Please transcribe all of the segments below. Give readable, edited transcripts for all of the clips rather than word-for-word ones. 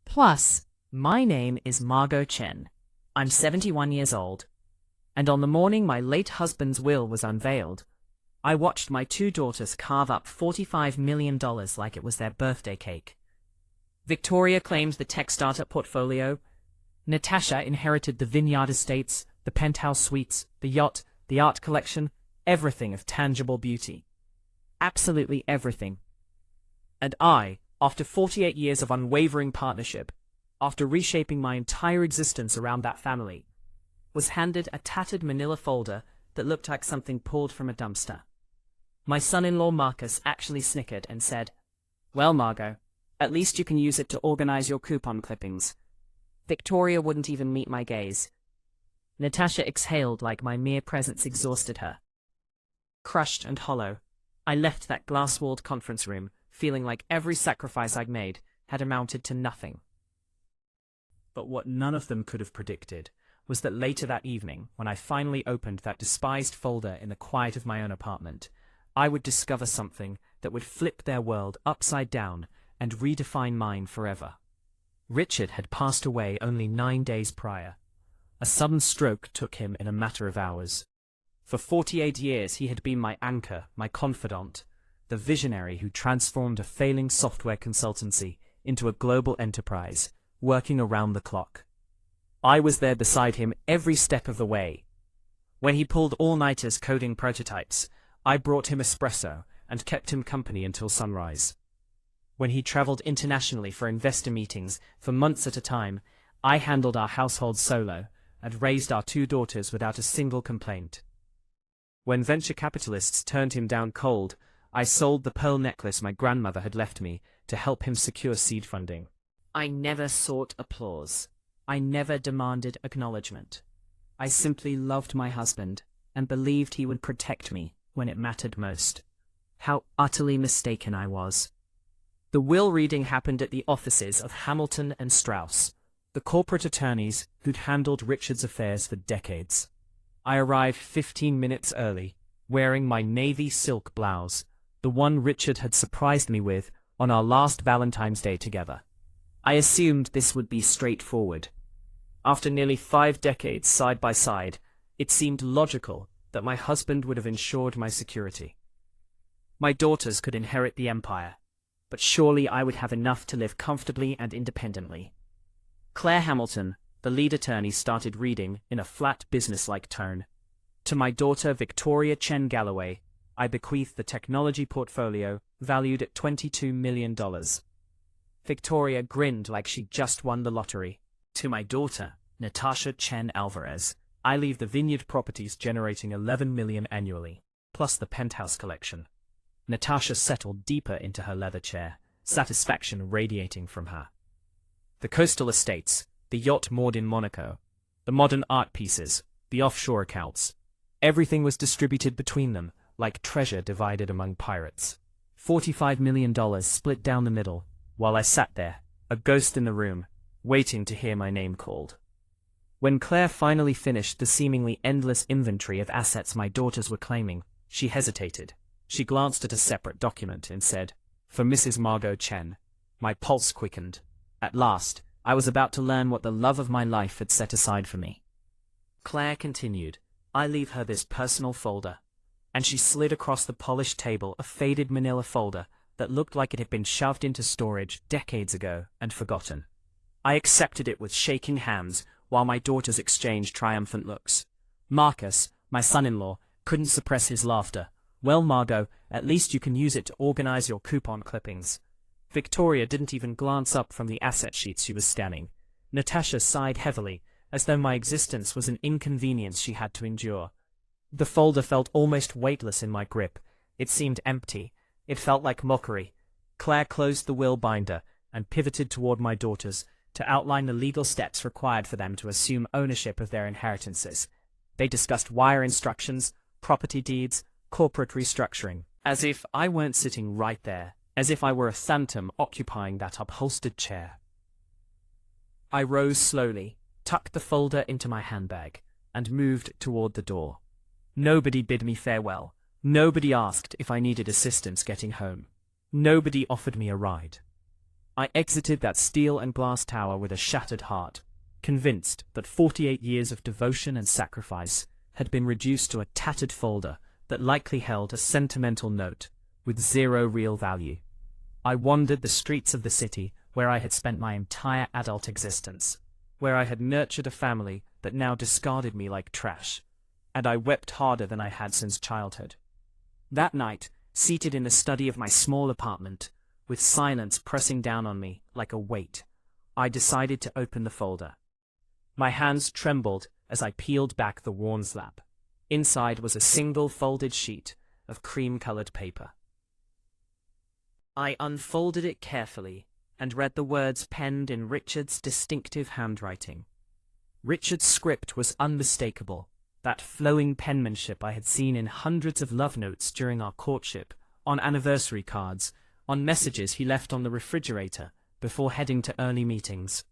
Plus, my name is Margot Chen. I'm 71 years old. And on the morning my late husband's will was unveiled, I watched my two daughters carve up $45 million like it was their birthday cake. Victoria claimed the tech startup portfolio. Natasha inherited the vineyard estates, the penthouse suites, the yacht, the art collection, everything of tangible beauty. Absolutely everything. And I, after 48 years of unwavering partnership, after reshaping my entire existence around that family, was handed a tattered manila folder that looked like something pulled from a dumpster. My son-in-law Marcus actually snickered and said, "Well, Margot, at least you can use it to organize your coupon clippings." Victoria wouldn't even meet my gaze. Natasha exhaled like my mere presence exhausted her. Crushed and hollow, I left that glass-walled conference room, feeling like every sacrifice I'd made had amounted to nothing. But what none of them could have predicted was that later that evening, when I finally opened that despised folder in the quiet of my own apartment, I would discover something that would flip their world upside down and redefine mine forever. Richard had passed away only 9 days prior. A sudden stroke took him in a matter of hours. For 48 years he had been my anchor, my confidant, the visionary who transformed a failing software consultancy into a global enterprise, working around the clock. I was there beside him every step of the way. When he pulled all-nighters coding prototypes, I brought him espresso and kept him company until sunrise. When he traveled internationally for investor meetings for months at a time, I handled our household solo and raised our two daughters without a single complaint. When venture capitalists turned him down cold, I sold the pearl necklace my grandmother had left me to help him secure seed funding. I never sought applause. I never demanded acknowledgement. I simply loved my husband and believed he would protect me when it mattered most. How utterly mistaken I was. The will reading happened at the offices of Hamilton and Strauss, the corporate attorneys who'd handled Richard's affairs for decades. I arrived 15 minutes early, wearing my navy silk blouse, the one Richard had surprised me with on our last Valentine's Day together. I assumed this would be straightforward. After nearly 5 decades side by side, it seemed logical that my husband would have ensured my security. My daughters could inherit the empire, but surely I would have enough to live comfortably and independently. Claire Hamilton, the lead attorney, started reading in a flat business-like tone. To my daughter Victoria Chen Galloway, I bequeathed the technology portfolio valued at $22 million. Victoria grinned like she'd just won the lottery. To my daughter, Natasha Chen Alvarez, I leave the vineyard properties generating $11 million annually, plus the penthouse collection. Natasha settled deeper into her leather chair, satisfaction radiating from her. The coastal estates, the yacht moored in Monaco, the modern art pieces, the offshore accounts, everything was distributed between them, like treasure divided among pirates. $45 million split down the middle, while I sat there, a ghost in the room, waiting to hear my name called. When Claire finally finished the seemingly endless inventory of assets my daughters were claiming, she hesitated. She glanced at a separate document and said, "For Mrs. Margot Chen." My pulse quickened. At last, I was about to learn what the love of my life had set aside for me. Claire continued, "I leave her this personal folder." And she slid across the polished table a faded manila folder that looked like it had been shoved into storage decades ago and forgotten. I accepted it with shaking hands while my daughters exchanged triumphant looks. Marcus, my son-in-law, couldn't suppress his laughter. "Well, Margot, at least you can use it to organize your coupon clippings." Victoria didn't even glance up from the asset sheets she was scanning. Natasha sighed heavily, as though my existence was an inconvenience she had to endure. The folder felt almost weightless in my grip. It seemed empty. It felt like mockery. Claire closed the will binder and pivoted toward my daughters to outline the legal steps required for them to assume ownership of their inheritances. They discussed wire instructions, property deeds, corporate restructuring, as if I weren't sitting right there, as if I were a phantom occupying that upholstered chair. I rose slowly, tucked the folder into my handbag, and moved toward the door. Nobody bid me farewell. Nobody asked if I needed assistance getting home. Nobody offered me a ride. I exited that steel and glass tower with a shattered heart, convinced that 48 years of devotion and sacrifice had been reduced to a tattered folder that likely held a sentimental note with zero real value. I wandered the streets of the city where I had spent my entire adult existence, where I had nurtured a family that now discarded me like trash, and I wept harder than I had since childhood. That night, seated in the study of my small apartment, with silence pressing down on me like a weight, I decided to open the folder. My hands trembled as I peeled back the worn slab. Inside was a single folded sheet of cream-colored paper. I unfolded it carefully and read the words penned in Richard's distinctive handwriting. Richard's script was unmistakable, that flowing penmanship I had seen in hundreds of love notes during our courtship, on anniversary cards, on messages he left on the refrigerator before heading to early meetings.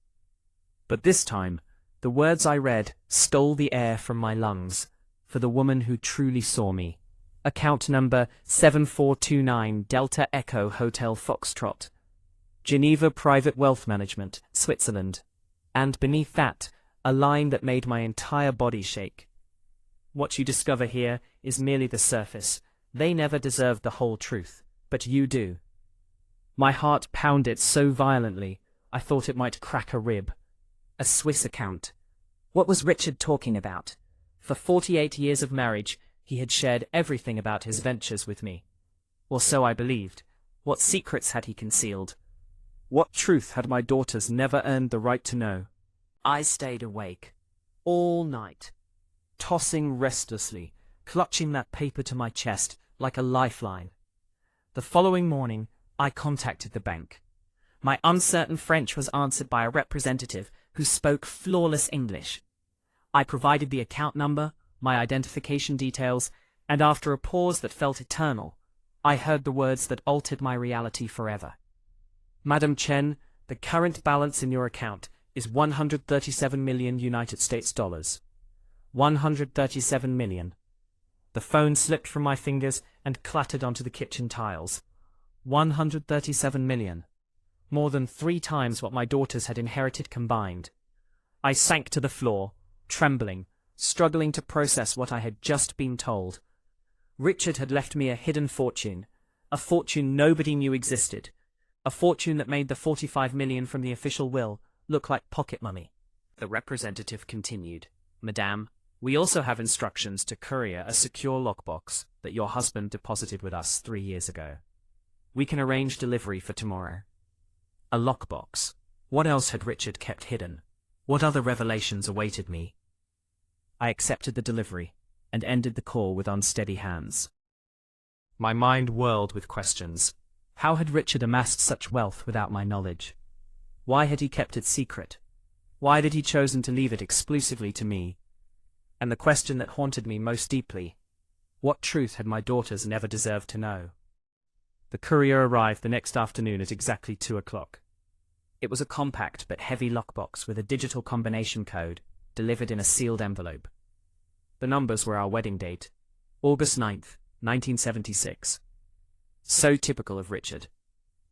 But this time, the words I read stole the air from my lungs for the woman who truly saw me. Account number 7429 Delta Echo Hotel Foxtrot, Geneva Private Wealth Management, Switzerland. And beneath that, a line that made my entire body shake. What you discover here is merely the surface. They never deserved the whole truth, but you do. My heart pounded so violently, I thought it might crack a rib. A Swiss account. What was Richard talking about? For 48 years of marriage, he had shared everything about his ventures with me. Or so I believed. What secrets had he concealed? What truth had my daughters never earned the right to know? I stayed awake all night, tossing restlessly, clutching that paper to my chest like a lifeline. The following morning, I contacted the bank. My uncertain French was answered by a representative who spoke flawless English. I provided the account number, my identification details, and after a pause that felt eternal, I heard the words that altered my reality forever. Madam Chen, the current balance in your account is 137 million United States dollars. 137 million. The phone slipped from my fingers and clattered onto the kitchen tiles. 137 million. More than 3 times what my daughters had inherited combined. I sank to the floor, trembling, struggling to process what I had just been told. Richard had left me a hidden fortune, a fortune nobody knew existed, a fortune that made the 45 million from the official will look like pocket money. The representative continued, Madame, we also have instructions to courier a secure lockbox that your husband deposited with us 3 years ago. We can arrange delivery for tomorrow. A lockbox. What else had Richard kept hidden? What other revelations awaited me? I accepted the delivery and ended the call with unsteady hands. My mind whirled with questions. How had Richard amassed such wealth without my knowledge? Why had he kept it secret? Why had he chosen to leave it exclusively to me? And the question that haunted me most deeply, what truth had my daughters never deserved to know? The courier arrived the next afternoon at exactly 2 o'clock. It was a compact but heavy lockbox with a digital combination code, delivered in a sealed envelope. The numbers were our wedding date, August 9th, 1976. So typical of Richard.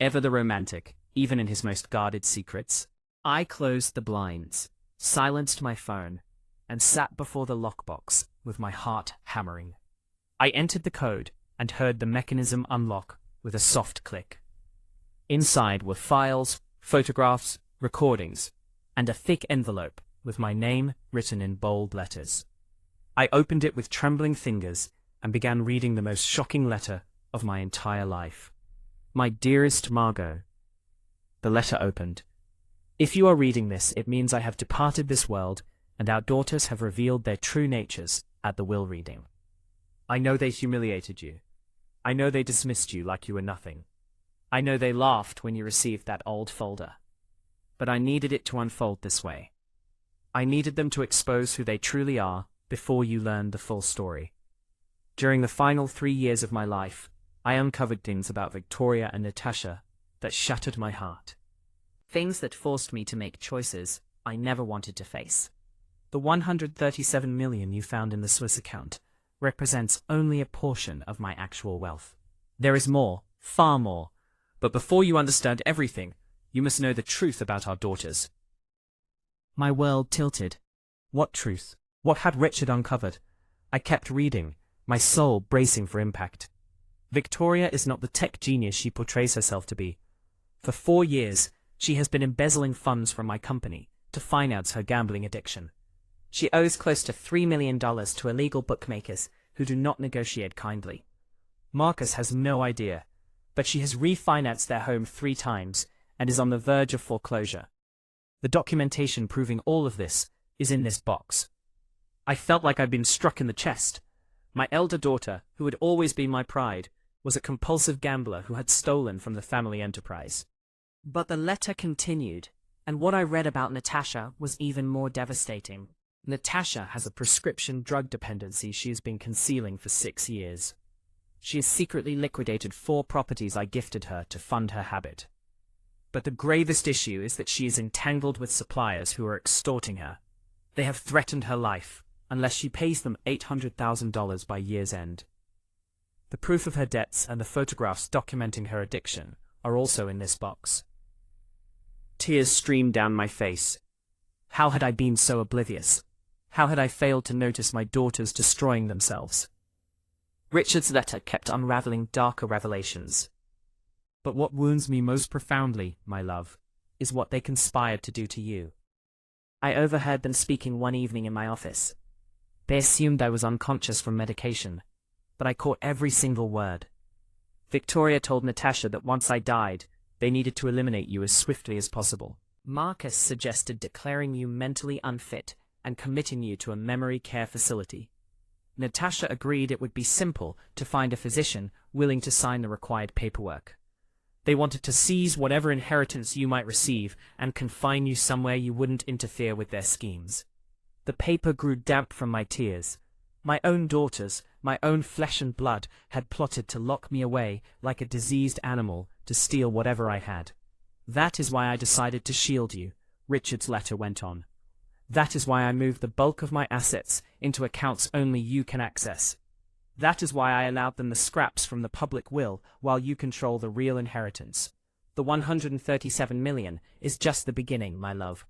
Ever the romantic, even in his most guarded secrets. I closed the blinds, silenced my phone, and sat before the lockbox with my heart hammering. I entered the code and heard the mechanism unlock with a soft click. Inside were files, photographs, recordings, and a thick envelope with my name written in bold letters. I opened it with trembling fingers and began reading the most shocking letter of my entire life. My dearest Margot. The letter opened. If you are reading this, it means I have departed this world and our daughters have revealed their true natures at the will reading. I know they humiliated you. I know they dismissed you like you were nothing. I know they laughed when you received that old folder. But I needed it to unfold this way. I needed them to expose who they truly are before you learned the full story. During the final 3 years of my life, I uncovered things about Victoria and Natasha that shattered my heart. Things that forced me to make choices I never wanted to face. The 137 million you found in the Swiss account represents only a portion of my actual wealth. There is more, far more, but before you understand everything, You must know the truth about our daughters. My world tilted. What truth? What had Richard uncovered? I kept reading, my soul bracing for impact. Victoria is not the tech genius she portrays herself to be. For 4 years, she has been embezzling funds from my company to finance her gambling addiction. She owes close to $3 million to illegal bookmakers who do not negotiate kindly. Marcus has no idea, but she has refinanced their home 3 times and is on the verge of foreclosure. The documentation proving all of this is in this box. I felt like I'd been struck in the chest. My elder daughter, who had always been my pride, was a compulsive gambler who had stolen from the family enterprise. But the letter continued, and what I read about Natasha was even more devastating. Natasha has a prescription drug dependency she has been concealing for 6 years. She has secretly liquidated 4 properties I gifted her to fund her habit. But the gravest issue is that she is entangled with suppliers who are extorting her. They have threatened her life, unless she pays them $800,000 by year's end. The proof of her debts and the photographs documenting her addiction are also in this box. Tears streamed down my face. How had I been so oblivious? How had I failed to notice my daughters destroying themselves? Richard's letter kept unraveling darker revelations. But what wounds me most profoundly, my love, is what they conspired to do to you. I overheard them speaking one evening in my office. They assumed I was unconscious from medication, but I caught every single word. Victoria told Natasha that once I died, they needed to eliminate you as swiftly as possible. Marcus suggested declaring you mentally unfit and committing you to a memory care facility. Natasha agreed it would be simple to find a physician willing to sign the required paperwork. They wanted to seize whatever inheritance you might receive and confine you somewhere you wouldn't interfere with their schemes. The paper grew damp from my tears. My own daughters, my own flesh and blood, had plotted to lock me away like a diseased animal to steal whatever I had. That is why I decided to shield you, Richard's letter went on. That is why I moved the bulk of my assets into accounts only you can access. That is why I allowed them the scraps from the public will while you control the real inheritance. The $137 million is just the beginning, my love.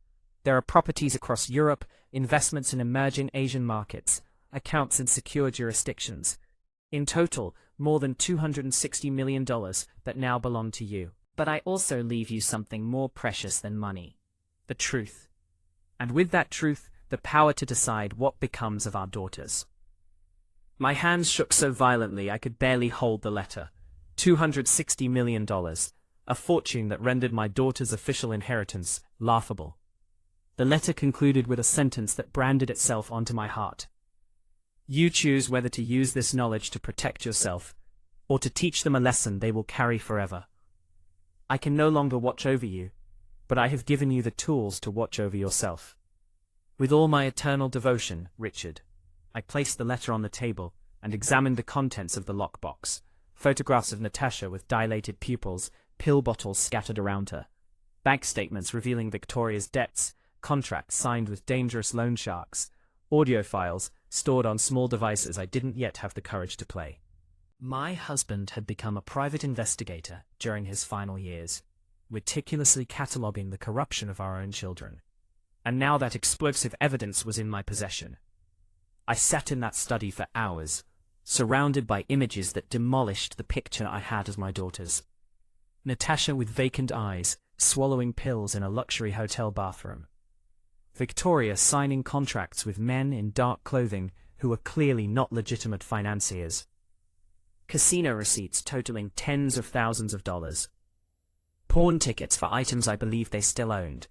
There are properties across Europe, investments in emerging Asian markets, accounts in secure jurisdictions. In total, more than $260 million that now belong to you. But I also leave you something more precious than money. The truth. And with that truth, the power to decide what becomes of our daughters. My hands shook so violently I could barely hold the letter. $260 million, a fortune that rendered my daughter's official inheritance laughable. The letter concluded with a sentence that branded itself onto my heart. You choose whether to use this knowledge to protect yourself, or to teach them a lesson they will carry forever. I can no longer watch over you, but I have given you the tools to watch over yourself. With all my eternal devotion, Richard, I placed the letter on the table and examined the contents of the lockbox. Photographs of Natasha with dilated pupils, pill bottles scattered around her, bank statements revealing Victoria's debts, contracts signed with dangerous loan sharks, audio files stored on small devices I didn't yet have the courage to play. My husband had become a private investigator during his final years, meticulously cataloguing the corruption of our own children. And now that explosive evidence was in my possession. I sat in that study for hours, surrounded by images that demolished the picture I had of my daughters. Natasha with vacant eyes, swallowing pills in a luxury hotel bathroom. Victoria signing contracts with men in dark clothing who were clearly not legitimate financiers. Casino receipts totaling tens of thousands of dollars. Pawn tickets for items I believed they still owned.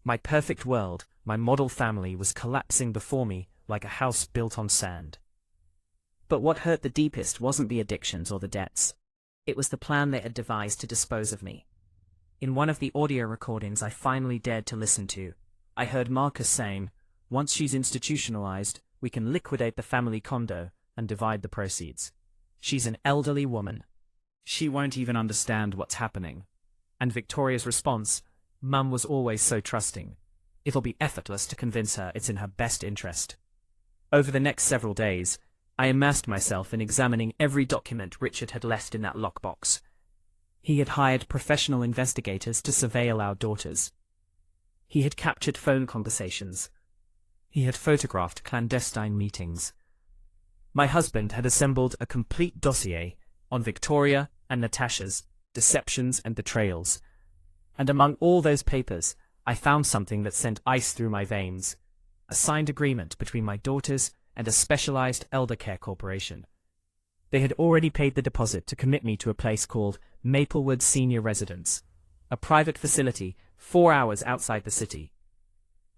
My perfect world, my model family, was collapsing before me like a house built on sand. But what hurt the deepest wasn't the addictions or the debts. It was the plan they had devised to dispose of me. In one of the audio recordings I finally dared to listen to, I heard Marcus saying, "Once she's institutionalized, we can liquidate the family condo and divide the proceeds. She's an elderly woman. She won't even understand what's happening." And Victoria's response, "Mum was always so trusting. It'll be effortless to convince her it's in her best interest." Over the next several days, I immersed myself in examining every document Richard had left in that lockbox. He had hired professional investigators to surveil our daughters. He had captured phone conversations. He had photographed clandestine meetings. My husband had assembled a complete dossier on Victoria and Natasha's deceptions and betrayals. And among all those papers, I found something that sent ice through my veins. A signed agreement between my daughters and a specialized elder care corporation. They had already paid the deposit to commit me to a place called Maplewood Senior Residence, a private facility 4 hours outside the city.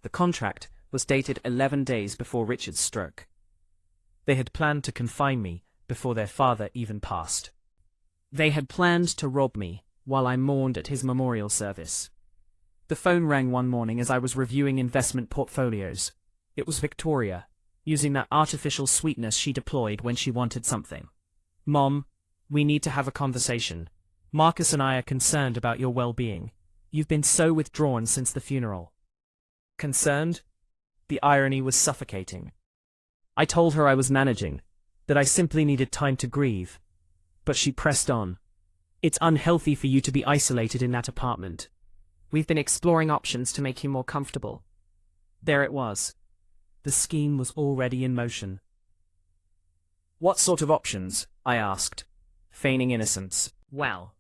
The contract was dated 11 days before Richard's stroke. They had planned to confine me before their father even passed. They had planned to rob me while I mourned at his memorial service. The phone rang one morning as I was reviewing investment portfolios. It was Victoria, using that artificial sweetness she deployed when she wanted something. "Mom, we need to have a conversation. Marcus and I are concerned about your well-being. You've been so withdrawn since the funeral." Concerned? The irony was suffocating. I told her I was managing, that I simply needed time to grieve. But she pressed on. "It's unhealthy for you to be isolated in that apartment. We've been exploring options to make you more comfortable." There it was. The scheme was already in motion. "What sort of options?" I asked, feigning innocence. "Well,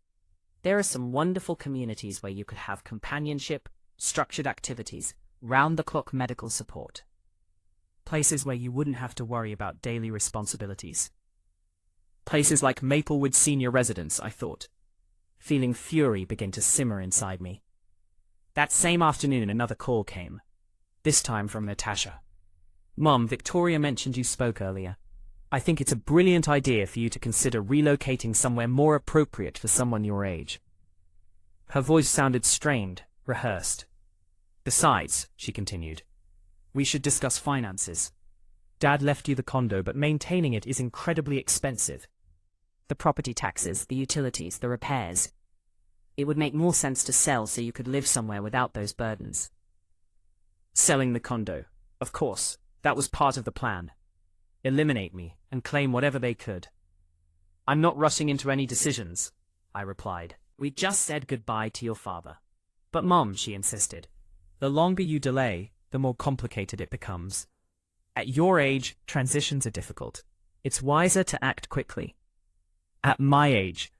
there are some wonderful communities where you could have companionship, structured activities, round-the-clock medical support. Places where you wouldn't have to worry about daily responsibilities. Places like Maplewood Senior Residence," I thought. Feeling fury begin to simmer inside me. That same afternoon another call came, this time from Natasha. "Mom, Victoria mentioned you spoke earlier. I think it's a brilliant idea for you to consider relocating somewhere more appropriate for someone your age." Her voice sounded strained, rehearsed. "Besides," she continued, "we should discuss finances. Dad left you the condo, but maintaining it is incredibly expensive. The property taxes, the utilities, the repairs. It would make more sense to sell so you could live somewhere without those burdens." Selling the condo. Of course, that was part of the plan. Eliminate me and claim whatever they could. "I'm not rushing into any decisions," I replied. "We just said goodbye to your father." "But Mom," she insisted, "the longer you delay, the more complicated it becomes. At your age, transitions are difficult. It's wiser to act quickly." At my age,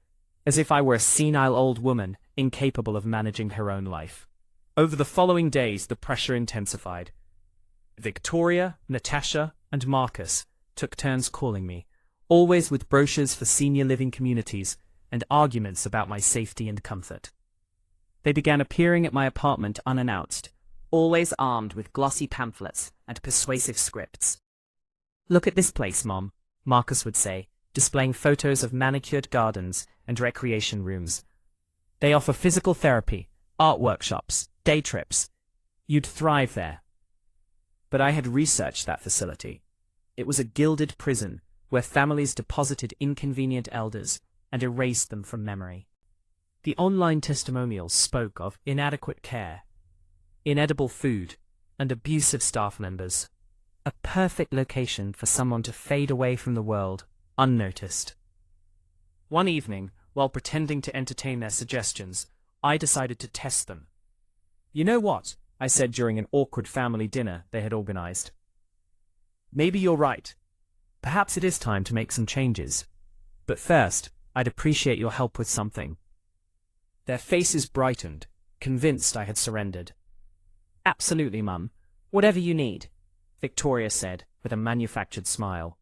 as if I were a senile old woman incapable of managing her own life. Over the following days, the pressure intensified. Victoria, Natasha, and Marcus took turns calling me, always with brochures for senior living communities and arguments about my safety and comfort. They began appearing at my apartment unannounced, always armed with glossy pamphlets and persuasive scripts. "Look at this place, Mom," Marcus would say, displaying photos of manicured gardens and recreation rooms. "They offer physical therapy, art workshops, day trips. You'd thrive there." But I had researched that facility. It was a gilded prison where families deposited inconvenient elders and erased them from memory. The online testimonials spoke of inadequate care, inedible food, and abusive staff members. A perfect location for someone to fade away from the world, unnoticed. One evening, while pretending to entertain their suggestions, I decided to test them. "You know what?" I said during an awkward family dinner they had organized. "Maybe you're right. Perhaps it is time to make some changes. But first, I'd appreciate your help with something." Their faces brightened, convinced I had surrendered. "Absolutely, Mum. Whatever you need," Victoria said with a manufactured smile.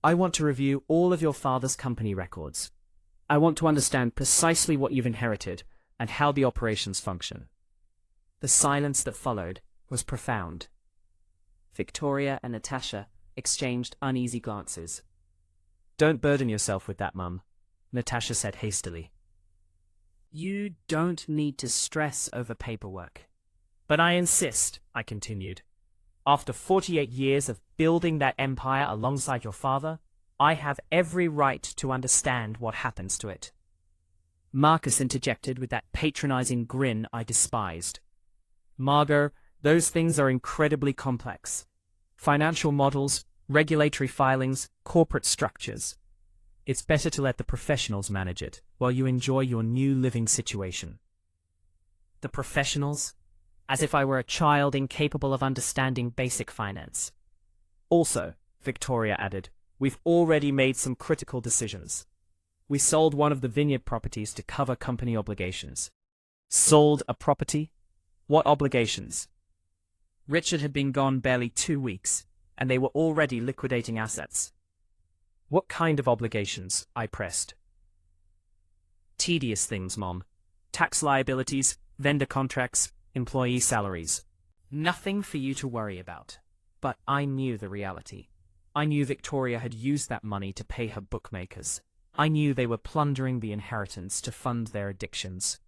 "I want to review all of your father's company records. I want to understand precisely what you've inherited and how the operations function." The silence that followed was profound. Victoria and Natasha exchanged uneasy glances. "Don't burden yourself with that, Mum," Natasha said hastily. "You don't need to stress over paperwork." "But I insist," I continued. "After 48 years of building that empire alongside your father, I have every right to understand what happens to it." Marcus interjected with that patronizing grin I despised. "Margot, those things are incredibly complex. Financial models, regulatory filings, corporate structures. It's better to let the professionals manage it, while you enjoy your new living situation. The professionals? As if I were a child incapable of understanding basic finance. Also, Victoria added, we've already made some critical decisions. We sold one of the vineyard properties to cover company obligations. Sold a property? What obligations? Richard had been gone barely 2 weeks, and they were already liquidating assets. What kind of obligations? I pressed. Tedious things, Mom. Tax liabilities, vendor contracts, employee salaries. Nothing for you to worry about. But I knew the reality. I knew Victoria had used that money to pay her bookmakers. I knew they were plundering the inheritance to fund their addictions.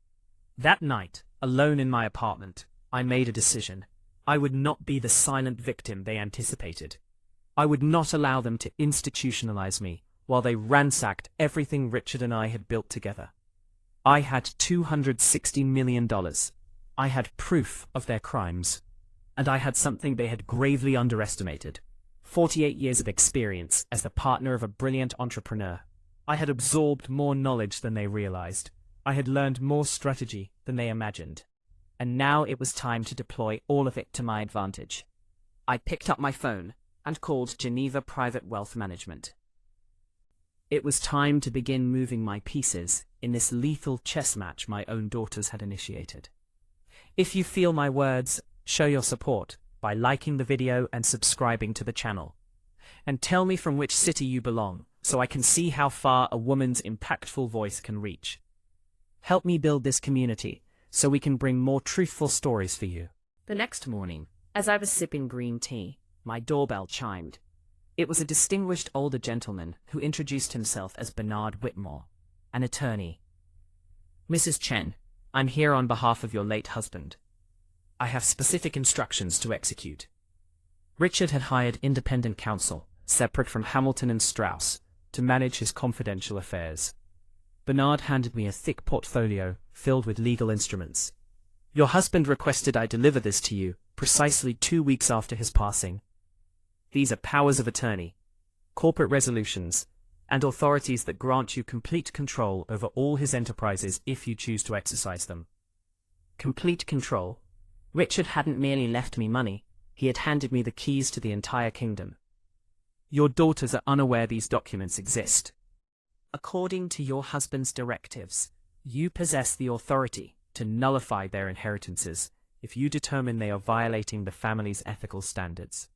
That night, alone in my apartment, I made a decision. I would not be the silent victim they anticipated. I would not allow them to institutionalize me while they ransacked everything Richard and I had built together. I had $260 million. I had proof of their crimes. And I had something they had gravely underestimated. 48 years of experience as the partner of a brilliant entrepreneur. I had absorbed more knowledge than they realized. I had learned more strategy than they imagined. And now it was time to deploy all of it to my advantage. I picked up my phone and called Geneva Private Wealth Management. It was time to begin moving my pieces in this lethal chess match my own daughters had initiated. If you feel my words, show your support by liking the video and subscribing to the channel. And tell me from which city you belong, so I can see how far a woman's impactful voice can reach. Help me build this community, so we can bring more truthful stories for you. The next morning, as I was sipping green tea, my doorbell chimed. It was a distinguished older gentleman who introduced himself as Bernard Whitmore, an attorney. Mrs. Chen, I'm here on behalf of your late husband. I have specific instructions to execute. Richard had hired independent counsel, separate from Hamilton and Strauss, to manage his confidential affairs. Bernard handed me a thick portfolio filled with legal instruments. Your husband requested I deliver this to you precisely 2 weeks after his passing. These are powers of attorney, corporate resolutions, and authorities that grant you complete control over all his enterprises if you choose to exercise them. Complete control? Richard hadn't merely left me money, he had handed me the keys to the entire kingdom. Your daughters are unaware these documents exist. According to your husband's directives, you possess the authority to nullify their inheritances if you determine they are violating the family's ethical standards.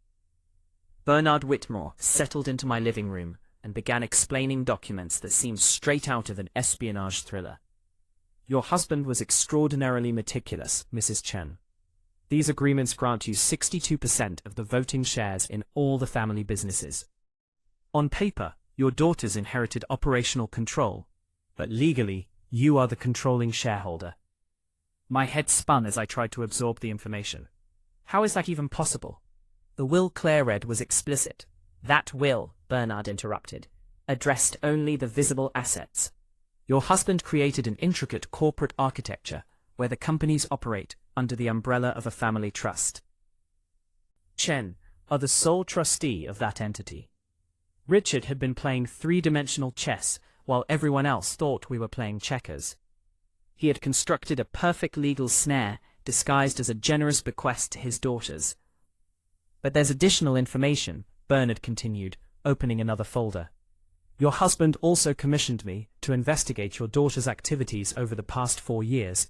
Bernard Whitmore settled into my living room and began explaining documents that seemed straight out of an espionage thriller. Your husband was extraordinarily meticulous, Mrs. Chen. These agreements grant you 62% of the voting shares in all the family businesses. On paper, your daughters inherited operational control, but legally, you are the controlling shareholder. My head spun as I tried to absorb the information. How is that even possible? The will Claire read was explicit. That will, Bernard interrupted, addressed only the visible assets. Your husband created an intricate corporate architecture where the companies operate under the umbrella of a family trust. Chen are the sole trustee of that entity. Richard had been playing three-dimensional chess while everyone else thought we were playing checkers. He had constructed a perfect legal snare disguised as a generous bequest to his daughters. But there's additional information, Bernard continued, opening another folder. Your husband also commissioned me to investigate your daughter's activities over the past 4 years.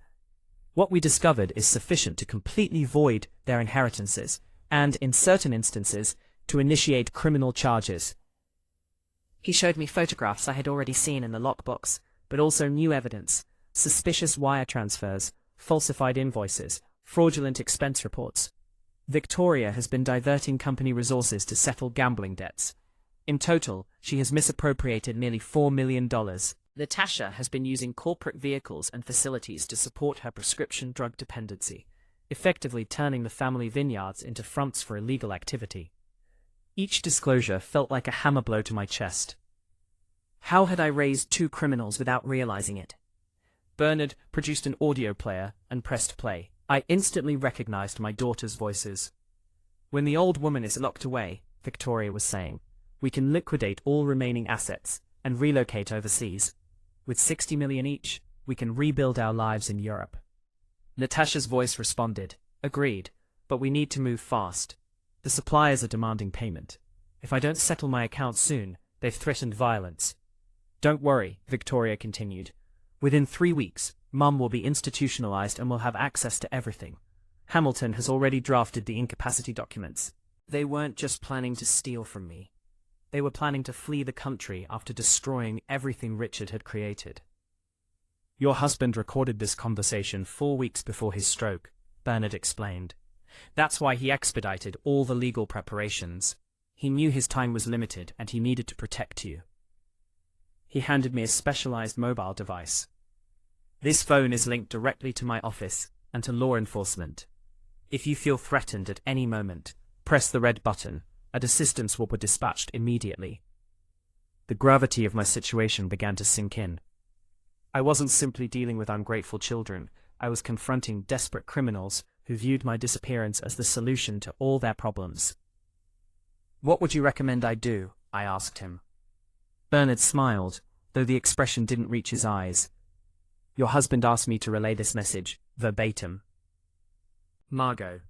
What we discovered is sufficient to completely void their inheritances, and, in certain instances, to initiate criminal charges. He showed me photographs I had already seen in the lockbox, but also new evidence, suspicious wire transfers, falsified invoices, fraudulent expense reports. Victoria has been diverting company resources to settle gambling debts. In total, she has misappropriated nearly $4 million. Natasha has been using corporate vehicles and facilities to support her prescription drug dependency, effectively turning the family vineyards into fronts for illegal activity. Each disclosure felt like a hammer blow to my chest. How had I raised 2 criminals without realizing it? Bernard produced an audio player and pressed play. I instantly recognized my daughter's voices. When the old woman is locked away, Victoria was saying, we can liquidate all remaining assets, and relocate overseas. With 60 million each, we can rebuild our lives in Europe. Natasha's voice responded, agreed, but we need to move fast. The suppliers are demanding payment. If I don't settle my account soon, they've threatened violence. Don't worry, Victoria continued. Within 3 weeks, Mum will be institutionalized and will have access to everything. Hamilton has already drafted the incapacity documents. They weren't just planning to steal from me. They were planning to flee the country after destroying everything Richard had created. Your husband recorded this conversation 4 weeks before his stroke, Bernard explained. That's why he expedited all the legal preparations. He knew his time was limited and he needed to protect you. He handed me a specialized mobile device. This phone is linked directly to my office and to law enforcement. If you feel threatened at any moment, press the red button, and assistance will be dispatched immediately. The gravity of my situation began to sink in. I wasn't simply dealing with ungrateful children, I was confronting desperate criminals who viewed my disappearance as the solution to all their problems. What would you recommend I do? I asked him. Bernard smiled, though the expression didn't reach his eyes. Your husband asked me to relay this message, verbatim. Margot,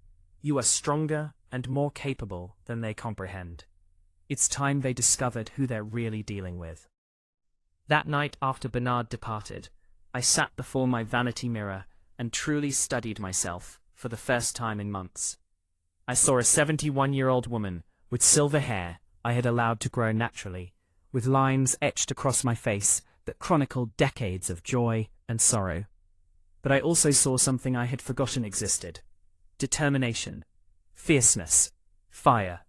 you are stronger and more capable than they comprehend. It's time they discovered who they're really dealing with. That night after Bernard departed, I sat before my vanity mirror and truly studied myself for the first time in months. I saw a 71-year-old woman with silver hair I had allowed to grow naturally, with lines etched across my face that chronicled decades of joy and sorrow. But I also saw something I had forgotten existed: determination, fierceness, fire.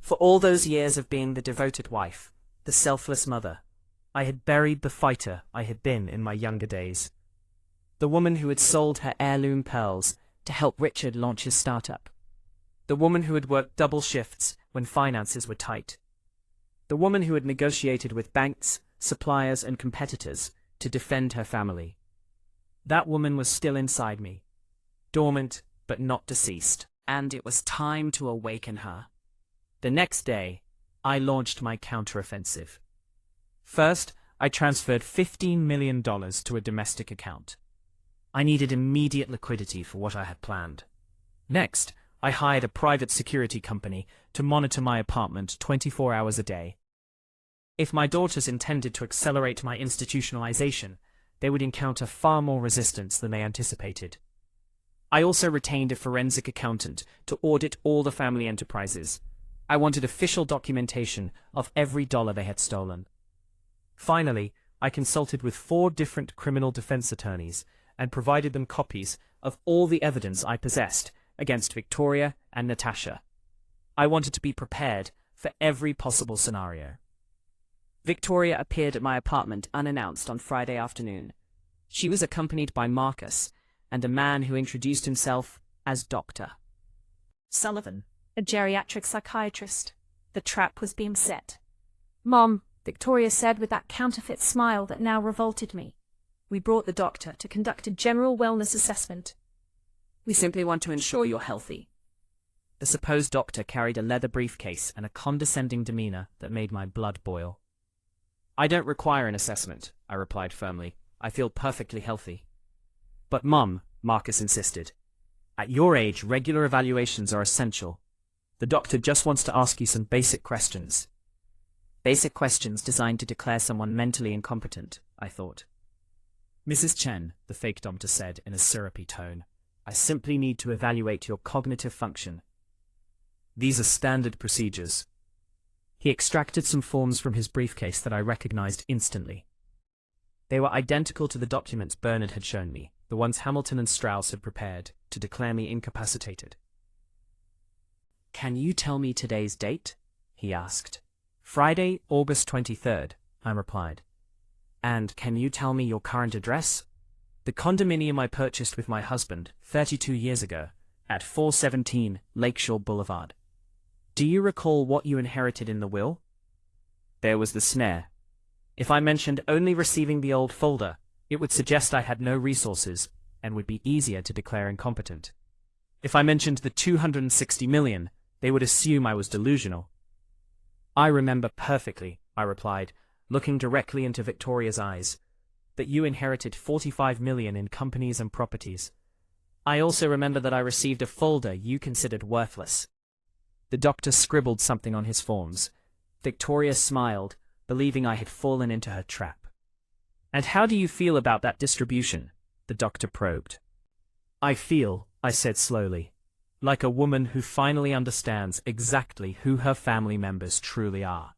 For all those years of being the devoted wife, the selfless mother, I had buried the fighter I had been in my younger days. The woman who had sold her heirloom pearls to help Richard launch his startup. The woman who had worked double shifts when finances were tight. The woman who had negotiated with banks, suppliers, and competitors to defend her family. That woman was still inside me, dormant but not deceased, and it was time to awaken her. The next day, I launched my counteroffensive. First, I transferred $15 million to a domestic account. I needed immediate liquidity for what I had planned. Next, I hired a private security company to monitor my apartment 24 hours a day. If my daughters intended to accelerate my institutionalization, they would encounter far more resistance than they anticipated. I also retained a forensic accountant to audit all the family enterprises. I wanted official documentation of every dollar they had stolen. Finally, I consulted with 4 different criminal defense attorneys and provided them copies of all the evidence I possessed against Victoria and Natasha. I wanted to be prepared for every possible scenario. Victoria appeared at my apartment unannounced on Friday afternoon. She was accompanied by Marcus and a man who introduced himself as Dr. Sullivan, a geriatric psychiatrist. The trap was being set. "Mom," Victoria said with that counterfeit smile that now revolted me. "We brought the doctor to conduct a general wellness assessment. We simply want to ensure you're healthy." The supposed doctor carried a leather briefcase and a condescending demeanor that made my blood boil. "I don't require an assessment," I replied firmly. "I feel perfectly healthy." "But Mum," Marcus insisted, "at your age, regular evaluations are essential. The doctor just wants to ask you some basic questions." Basic questions designed to declare someone mentally incompetent, I thought. "Mrs. Chen," the fake doctor said in a syrupy tone, "I simply need to evaluate your cognitive function. These are standard procedures." He extracted some forms from his briefcase that I recognized instantly. They were identical to the documents Bernard had shown me, the ones Hamilton and Strauss had prepared to declare me incapacitated. "Can you tell me today's date?" he asked. "Friday, August 23rd, I replied. "And can you tell me your current address?" "The condominium I purchased with my husband 32 years ago, at 417 Lakeshore Boulevard." "Do you recall what you inherited in the will?" There was the snare. If I mentioned only receiving the old folder, it would suggest I had no resources and would be easier to declare incompetent. If I mentioned the $260 million, they would assume I was delusional. "I remember perfectly," I replied. looking directly into Victoria's eyes, that you inherited 45 million in companies and properties. I also remember that I received a folder you considered worthless. The doctor scribbled something on his forms. Victoria smiled, believing I had fallen into her trap. And how do you feel about that distribution? The doctor probed. I feel, I said slowly, like a woman who finally understands exactly who her family members truly are.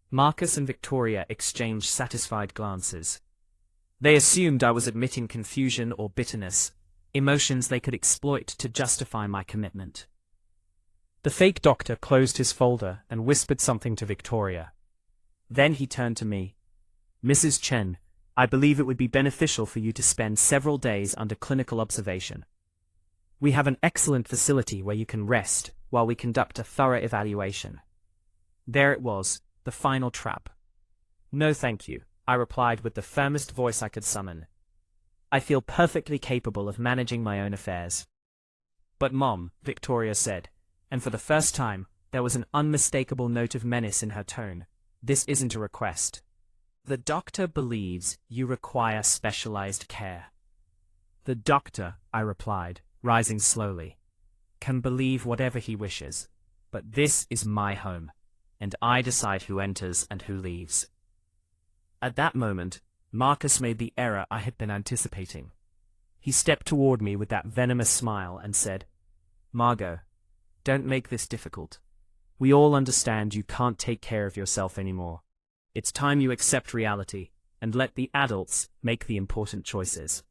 Marcus and Victoria exchanged satisfied glances. They assumed I was admitting confusion or bitterness, emotions they could exploit to justify my commitment. The fake doctor closed his folder and whispered something to Victoria. Then he turned to me. Mrs. Chen, I believe it would be beneficial for you to spend several days under clinical observation. We have an excellent facility where you can rest while we conduct a thorough evaluation. There it was, the final trap. No thank you, I replied with the firmest voice I could summon. I feel perfectly capable of managing my own affairs. But Mom, Victoria said, and for the first time, there was an unmistakable note of menace in her tone. This isn't a request. The doctor believes you require specialized care. The doctor, I replied, rising slowly, can believe whatever he wishes, but this is my home, and I decide who enters and who leaves. At that moment, Marcus made the error I had been anticipating. He stepped toward me with that venomous smile and said, Margot, don't make this difficult. We all understand you can't take care of yourself anymore. It's time you accept reality and let the adults make the important choices.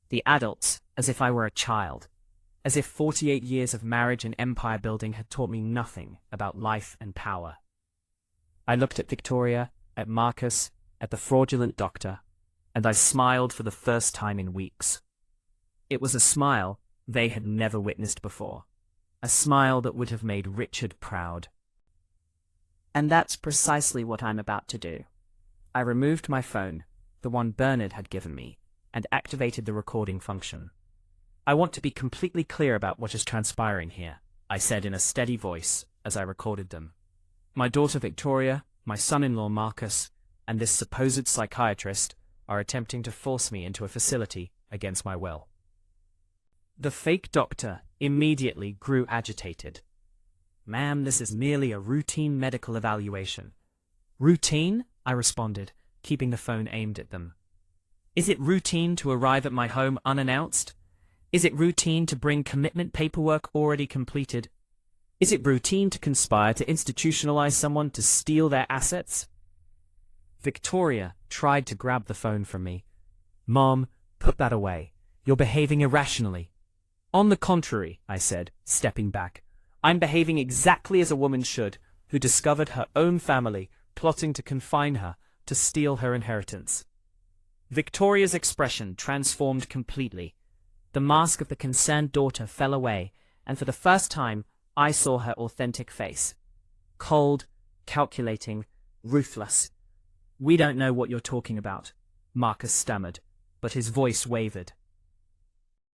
The adults, as if I were a child, as if 48 years of marriage and empire building had taught me nothing about life and power. I looked at Victoria, at Marcus, at the fraudulent doctor, and I smiled for the first time in weeks. It was a smile they had never witnessed before, a smile that would have made Richard proud. And that's precisely what I'm about to do. I removed my phone, the one Bernard had given me, and activated the recording function. I want to be completely clear about what is transpiring here, I said in a steady voice as I recorded them. My daughter Victoria, my son-in-law Marcus, and this supposed psychiatrist are attempting to force me into a facility against my will. The fake doctor immediately grew agitated. Ma'am, this is merely a routine medical evaluation. Routine? I responded, keeping the phone aimed at them. Is it routine to arrive at my home unannounced? Is it routine to bring commitment paperwork already completed? Is it routine to conspire to institutionalize someone to steal their assets? Victoria tried to grab the phone from me. Mom, put that away. You're behaving irrationally. On the contrary, I said, stepping back. I'm behaving exactly as a woman should, who discovered her own family plotting to confine her, to steal her inheritance. Victoria's expression transformed completely. The mask of the concerned daughter fell away, and for the first time, I saw her authentic face. Cold, calculating, ruthless. We don't know what you're talking about, Marcus stammered, but his voice wavered.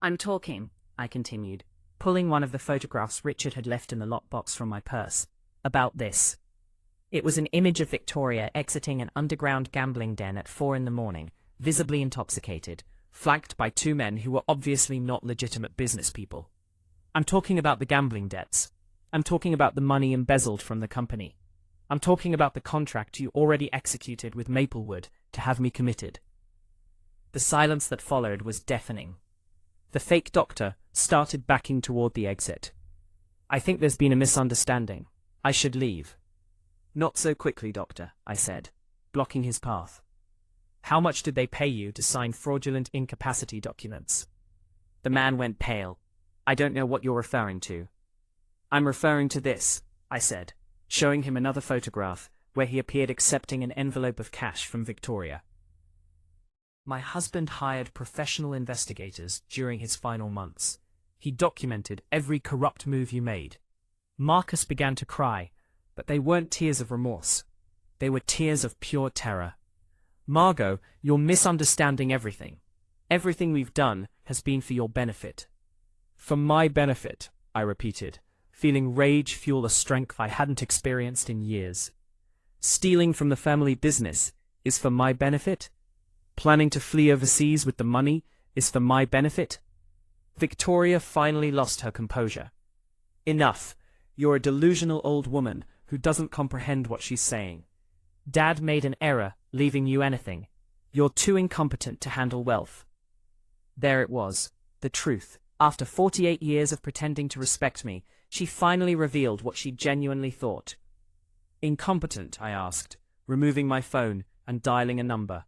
I'm talking, I continued, pulling one of the photographs Richard had left in the lockbox from my purse, about this. It was an image of Victoria exiting an underground gambling den at 4 a.m, visibly intoxicated, flanked by two men who were obviously not legitimate business people. I'm talking about the gambling debts. I'm talking about the money embezzled from the company. I'm talking about the contract you already executed with Maplewood to have me committed. The silence that followed was deafening. The fake doctor started backing toward the exit. I think there's been a misunderstanding. I should leave. Not so quickly, doctor, I said, blocking his path. How much did they pay you to sign fraudulent incapacity documents? The man went pale. I don't know what you're referring to. I'm referring to this, I said, showing him another photograph where he appeared accepting an envelope of cash from Victoria. My husband hired professional investigators during his final months. He documented every corrupt move you made. Marcus began to cry, but they weren't tears of remorse. They were tears of pure terror. Margot, you're misunderstanding everything. Everything we've done has been for your benefit. For my benefit, I repeated, feeling rage fuel a strength I hadn't experienced in years. Stealing from the family business is for my benefit? Planning to flee overseas with the money is for my benefit? Victoria finally lost her composure. Enough. You're a delusional old woman who doesn't comprehend what she's saying. Dad made an error, leaving you anything. You're too incompetent to handle wealth. There it was, the truth. After 48 years of pretending to respect me, she finally revealed what she genuinely thought. Incompetent, I asked, removing my phone and dialing a number.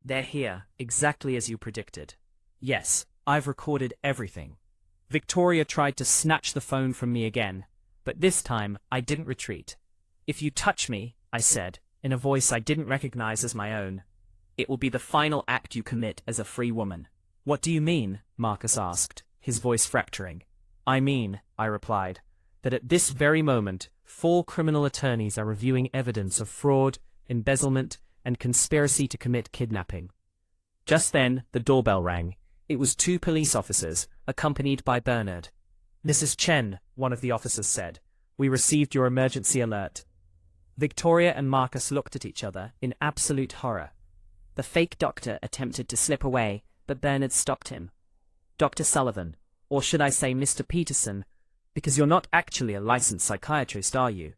They're here, exactly as you predicted. Yes, I've recorded everything. Victoria tried to snatch the phone from me again, but this time I didn't retreat. If you touch me, I said, in a voice I didn't recognize as my own, it will be the final act you commit as a free woman. What do you mean? Marcus asked, his voice fracturing. I mean, I replied, that at this very moment, 4 criminal attorneys are reviewing evidence of fraud, embezzlement, and conspiracy to commit kidnapping. Just then, the doorbell rang. It was 2 police officers, accompanied by Bernard. Mrs. Chen, one of the officers said, we received your emergency alert. Victoria and Marcus looked at each other in absolute horror. The fake doctor attempted to slip away, but Bernard stopped him. Dr. Sullivan, or should I say Mr. Peterson, because you're not actually a licensed psychiatrist, are you?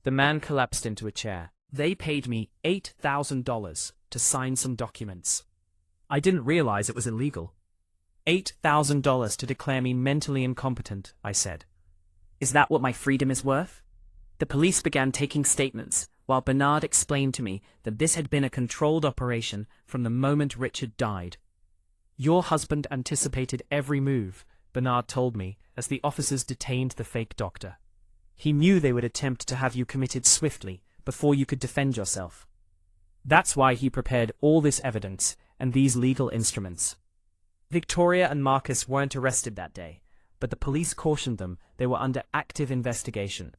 The man collapsed into a chair. They paid me $8,000 to sign some documents. I didn't realize it was illegal. $8,000 to declare me mentally incompetent, I said. Is that what my freedom is worth? The police began taking statements, while Bernard explained to me that this had been a controlled operation from the moment Richard died. Your husband anticipated every move, Bernard told me, as the officers detained the fake doctor. He knew they would attempt to have you committed swiftly, before you could defend yourself. That's why he prepared all this evidence and these legal instruments. Victoria and Marcus weren't arrested that day, but the police cautioned them they were under active investigation.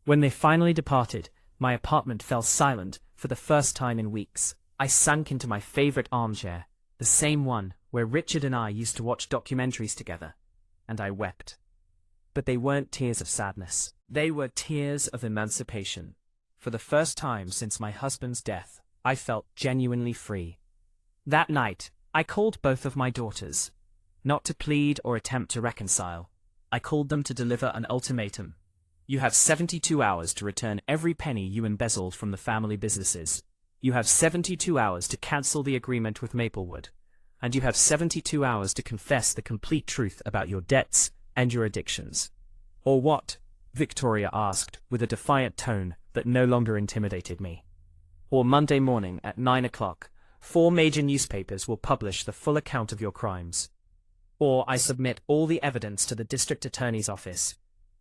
When they finally departed, my apartment fell silent for the first time in weeks. I sank into my favorite armchair, the same one where Richard and I used to watch documentaries together, and I wept. But they weren't tears of sadness. They were tears of emancipation. For the first time since my husband's death, I felt genuinely free. That night, I called both of my daughters. Not to plead or attempt to reconcile. I called them to deliver an ultimatum. You have 72 hours to return every penny you embezzled from the family businesses. You have 72 hours to cancel the agreement with Maplewood. And you have 72 hours to confess the complete truth about your debts and your addictions. Or what? Victoria asked, with a defiant tone that no longer intimidated me. Or Monday morning at 9 o'clock, 4 major newspapers will publish the full account of your crimes. Or I submit all the evidence to the district attorney's office.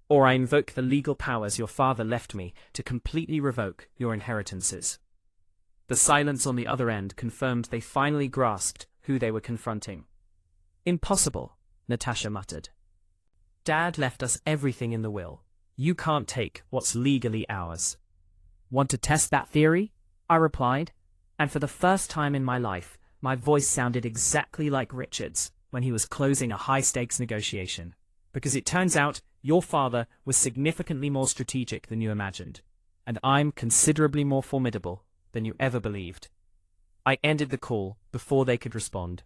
Or I invoke the legal powers your father left me to completely revoke your inheritances. The silence on the other end confirmed they finally grasped who they were confronting. Impossible, Natasha muttered. Dad left us everything in the will. You can't take what's legally ours. Want to test that theory? I replied, and for the first time in my life, my voice sounded exactly like Richard's when he was closing a high-stakes negotiation. Because it turns out your father was significantly more strategic than you imagined, and I'm considerably more formidable than you ever believed. I ended the call before they could respond.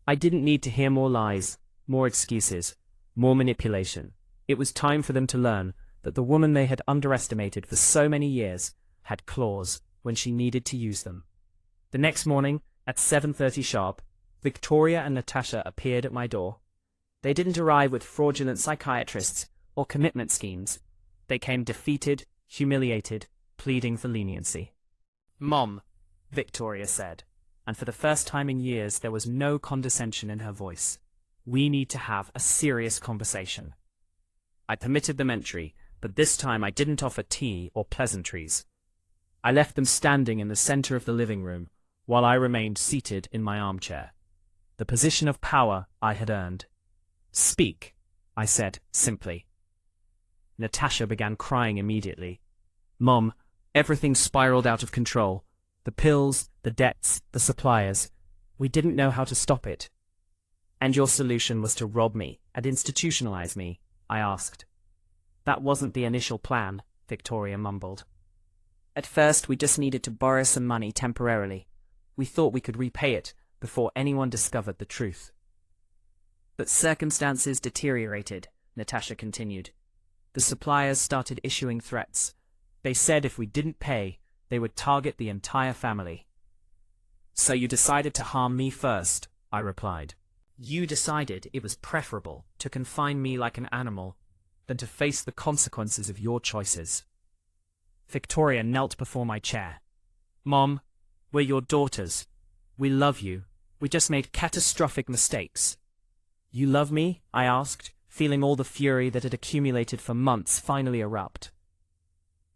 I didn't need to hear more lies, more excuses, more manipulation. It was time for them to learn that the woman they had underestimated for so many years had claws when she needed to use them. The next morning, at 7:30 sharp, Victoria and Natasha appeared at my door. They didn't arrive with fraudulent psychiatrists or commitment schemes. They came defeated, humiliated, pleading for leniency. Mom, Victoria said, and for the first time in years there was no condescension in her voice. We need to have a serious conversation. I permitted them entry, but this time I didn't offer tea or pleasantries. I left them standing in the center of the living room, while I remained seated in my armchair. The position of power I had earned. Speak, I said simply. Natasha began crying immediately. Mom, everything spiraled out of control. The pills, the debts, the suppliers. We didn't know how to stop it. And your solution was to rob me and institutionalize me, I asked. That wasn't the initial plan, Victoria mumbled. At first, we just needed to borrow some money temporarily. We thought we could repay it before anyone discovered the truth. But circumstances deteriorated, Natasha continued. The suppliers started issuing threats. They said if we didn't pay, they would target the entire family. So you decided to harm me first, I replied. You decided it was preferable to confine me like an animal than to face the consequences of your choices. Victoria knelt before my chair. Mom, we're your daughters. We love you. We just made catastrophic mistakes. You love me? I asked, feeling all the fury that had accumulated for months finally erupt.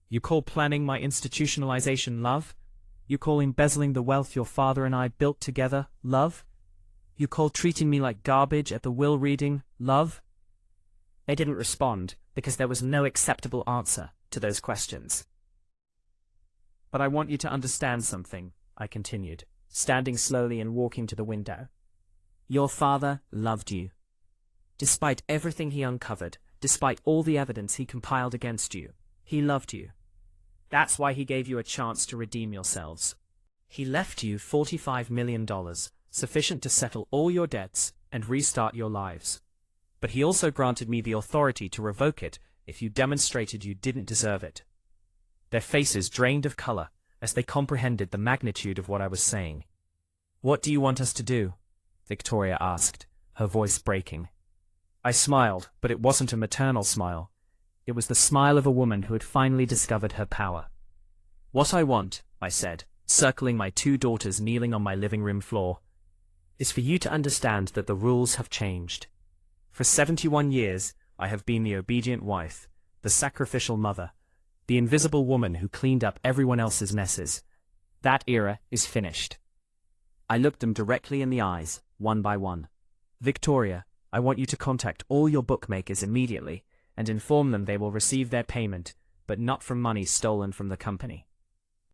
You call planning my institutionalization love? You call embezzling the wealth your father and I built together love? You call treating me like garbage at the will reading love? They didn't respond because there was no acceptable answer to those questions. But I want you to understand something, I continued, standing slowly and walking to the window. Your father loved you. Despite everything he uncovered, despite all the evidence he compiled against you, he loved you. That's why he gave you a chance to redeem yourselves. He left you $45 million, sufficient to settle all your debts and restart your lives. But he also granted me the authority to revoke it if you demonstrated you didn't deserve it. Their faces drained of color as they comprehended the magnitude of what I was saying. What do you want us to do? Victoria asked, her voice breaking. I smiled, but it wasn't a maternal smile. It was the smile of a woman who had finally discovered her power. What I want, I said, circling my two daughters kneeling on my living room floor, is for you to understand that the rules have changed. For 71 years, I have been the obedient wife, the sacrificial mother, the invisible woman who cleaned up everyone else's messes. That era is finished. I looked them directly in the eyes, one by one. Victoria, I want you to contact all your bookmakers immediately and inform them they will receive their payment, but not from money stolen from the company.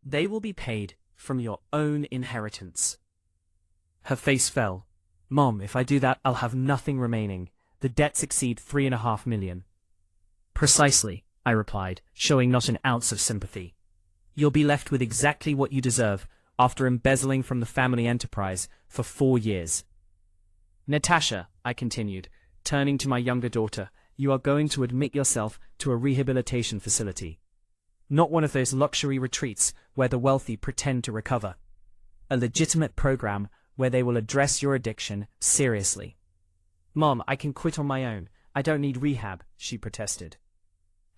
They will be paid from your own inheritance. Her face fell. Mom, if I do that, I'll have nothing remaining. The debts exceed $3.5 million. Precisely, I replied, showing not an ounce of sympathy. You'll be left with exactly what you deserve after embezzling from the family enterprise for 4 years. Natasha, I continued, turning to my younger daughter, you are going to admit yourself to a rehabilitation facility. Not one of those luxury retreats where the wealthy pretend to recover. A legitimate program where they will address your addiction seriously. Mom, I can quit on my own. I don't need rehab, she protested.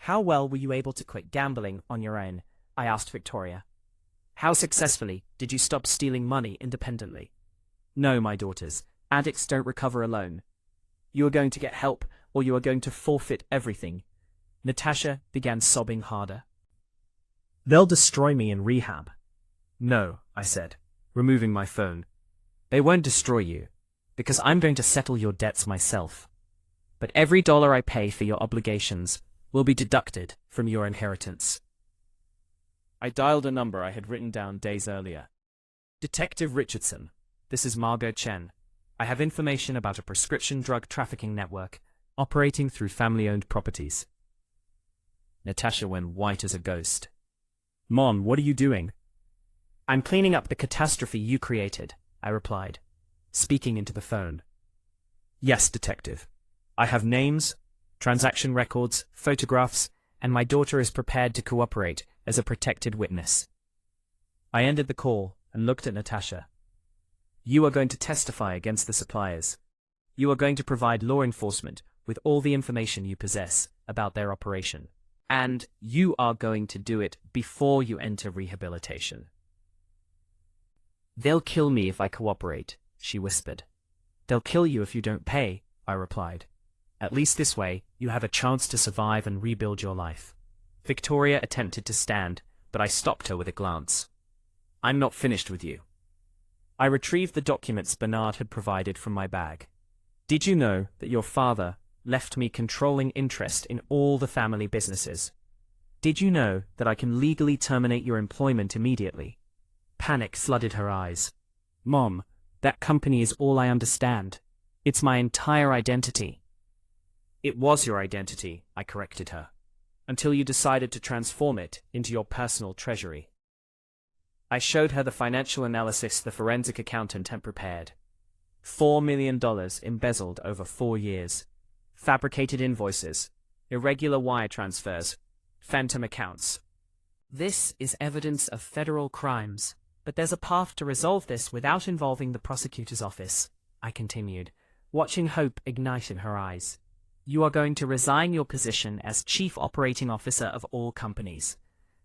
How well were you able to quit gambling on your own? I asked Victoria. How successfully did you stop stealing money independently? No, my daughters, addicts don't recover alone. You are going to get help, or you are going to forfeit everything. Natasha began sobbing harder. They'll destroy me in rehab. No, I said, removing my phone. They won't destroy you, because I'm going to settle your debts myself. But every dollar I pay for your obligations will be deducted from your inheritance. I dialed a number I had written down days earlier. Detective Richardson, this is Margot Chen. I have information about a prescription drug trafficking network operating through family-owned properties. Natasha went white as a ghost. Mom, what are you doing? I'm cleaning up the catastrophe you created, I replied, speaking into the phone. Yes, detective. I have names, transaction records, photographs, and my daughter is prepared to cooperate as a protected witness. I ended the call and looked at Natasha. You are going to testify against the suppliers. You are going to provide law enforcement with all the information you possess about their operation. And you are going to do it before you enter rehabilitation. They'll kill me if I cooperate, she whispered. They'll kill you if you don't pay, I replied. At least this way, you have a chance to survive and rebuild your life. Victoria attempted to stand, but I stopped her with a glance. I'm not finished with you. I retrieved the documents Bernard had provided from my bag. Did you know that your father left me controlling interest in all the family businesses? Did you know that I can legally terminate your employment immediately? Panic flooded her eyes. Mom, that company is all I understand. It's my entire identity. It was your identity, I corrected her. until you decided to transform it into your personal treasury. I showed her the financial analysis the forensic accountant had prepared. $4 million embezzled over 4 years. Fabricated invoices, irregular wire transfers, phantom accounts. This is evidence of federal crimes, but there's a path to resolve this without involving the prosecutor's office, I continued, watching hope ignite in her eyes. You are going to resign your position as Chief Operating Officer of all companies.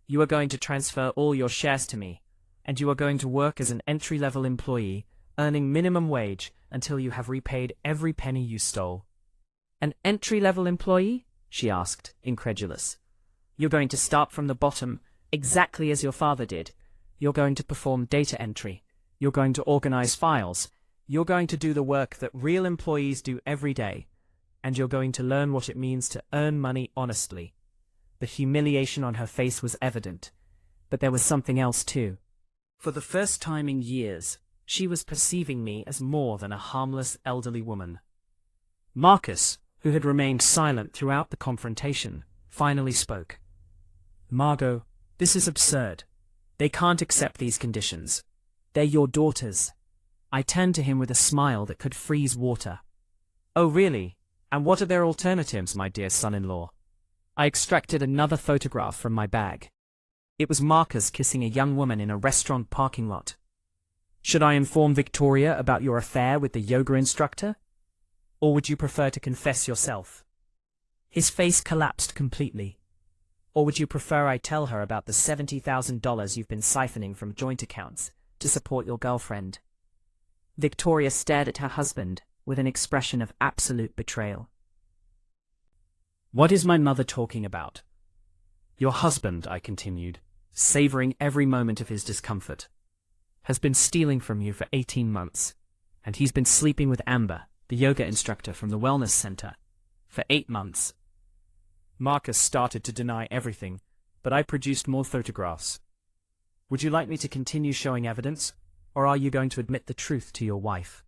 You are going to transfer all your shares to me, and you are going to work as an entry-level employee, earning minimum wage until you have repaid every penny you stole. An entry-level employee? She asked, incredulous. You're going to start from the bottom, exactly as your father did. You're going to perform data entry. You're going to organize files. You're going to do the work that real employees do every day. And you're going to learn what it means to earn money honestly. The humiliation on her face was evident, but there was something else too. For the first time in years, she was perceiving me as more than a harmless elderly woman. Marcus, who had remained silent throughout the confrontation, finally spoke. Margot, this is absurd. They can't accept these conditions. They're your daughters. I turned to him with a smile that could freeze water. Oh really? And what are their alternatives, my dear son-in-law? I extracted another photograph from my bag. It was Marcus kissing a young woman in a restaurant parking lot. Should I inform Victoria about your affair with the yoga instructor? Or would you prefer to confess yourself? His face collapsed completely. Or would you prefer I tell her about the $70,000 you've been siphoning from joint accounts to support your girlfriend? Victoria stared at her husband with an expression of absolute betrayal. What is my mother talking about? Your husband, I continued, savoring every moment of his discomfort, has been stealing from you for 18 months, and he's been sleeping with Amber, the yoga instructor from the wellness center, for 8 months. Marcus started to deny everything, but I produced more photographs. Would you like me to continue showing evidence, or are you going to admit the truth to your wife?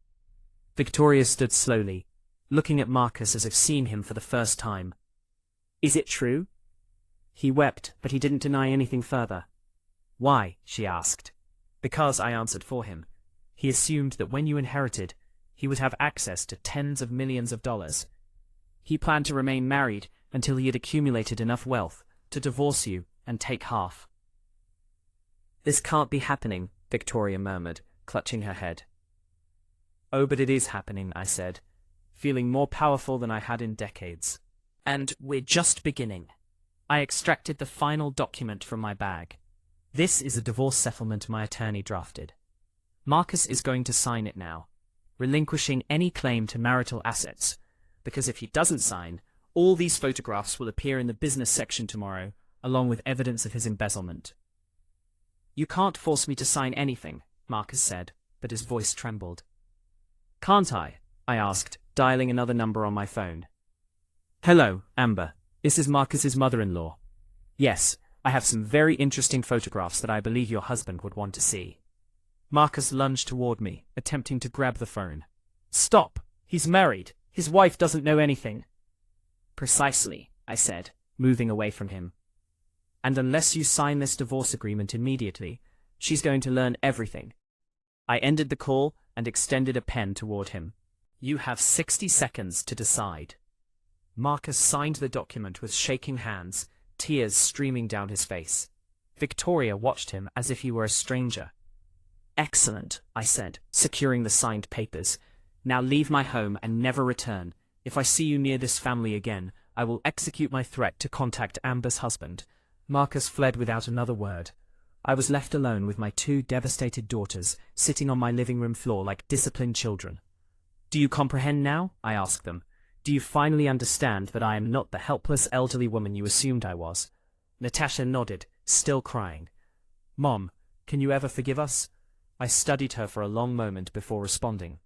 Victoria stood slowly, looking at Marcus as if seeing him for the first time. Is it true? He wept, but he didn't deny anything further. Why? She asked. Because, I answered for him. He assumed that when you inherited, he would have access to tens of millions of dollars. He planned to remain married until he had accumulated enough wealth to divorce you and take half. This can't be happening, Victoria murmured, clutching her head. Oh, but it is happening, I said, feeling more powerful than I had in decades. And we're just beginning. I extracted the final document from my bag. This is a divorce settlement my attorney drafted. Marcus is going to sign it now, relinquishing any claim to marital assets, because if he doesn't sign, all these photographs will appear in the business section tomorrow, along with evidence of his embezzlement. You can't force me to sign anything, Marcus said, but his voice trembled. Can't I? I asked, dialing another number on my phone. Hello, Amber. This is Marcus's mother-in-law. Yes, I have some very interesting photographs that I believe your husband would want to see. Marcus lunged toward me, attempting to grab the phone. Stop! He's married. His wife doesn't know anything. Precisely, I said, moving away from him. And unless you sign this divorce agreement immediately, she's going to learn everything. I ended the call and extended a pen toward him. You have 60 seconds to decide. Marcus signed the document with shaking hands, tears streaming down his face. Victoria watched him as if he were a stranger. Excellent, I said, securing the signed papers. Now leave my home and never return. If I see you near this family again, I will execute my threat to contact Amber's husband. Marcus fled without another word. I was left alone with my 2 devastated daughters, sitting on my living room floor like disciplined children. Do you comprehend now? I asked them. Do you finally understand that I am not the helpless elderly woman you assumed I was? Natasha nodded, still crying. Mom, can you ever forgive us? I studied her for a long moment before responding.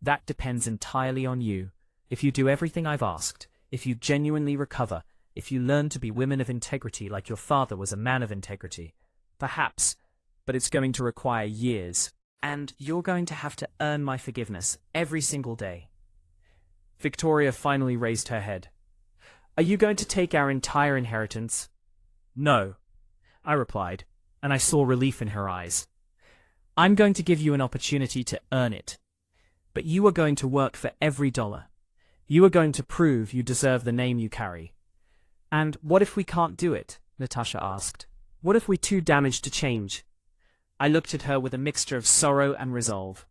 That depends entirely on you. If you do everything I've asked, if you genuinely recover, if you learn to be women of integrity like your father was a man of integrity, perhaps, but it's going to require years, and you're going to have to earn my forgiveness every single day. Victoria finally raised her head. Are you going to take our entire inheritance? No, I replied, and I saw relief in her eyes. I'm going to give you an opportunity to earn it. But you are going to work for every dollar. You are going to prove you deserve the name you carry. And what if we can't do it? Natasha asked. What if we're too damaged to change? I looked at her with a mixture of sorrow and resolve.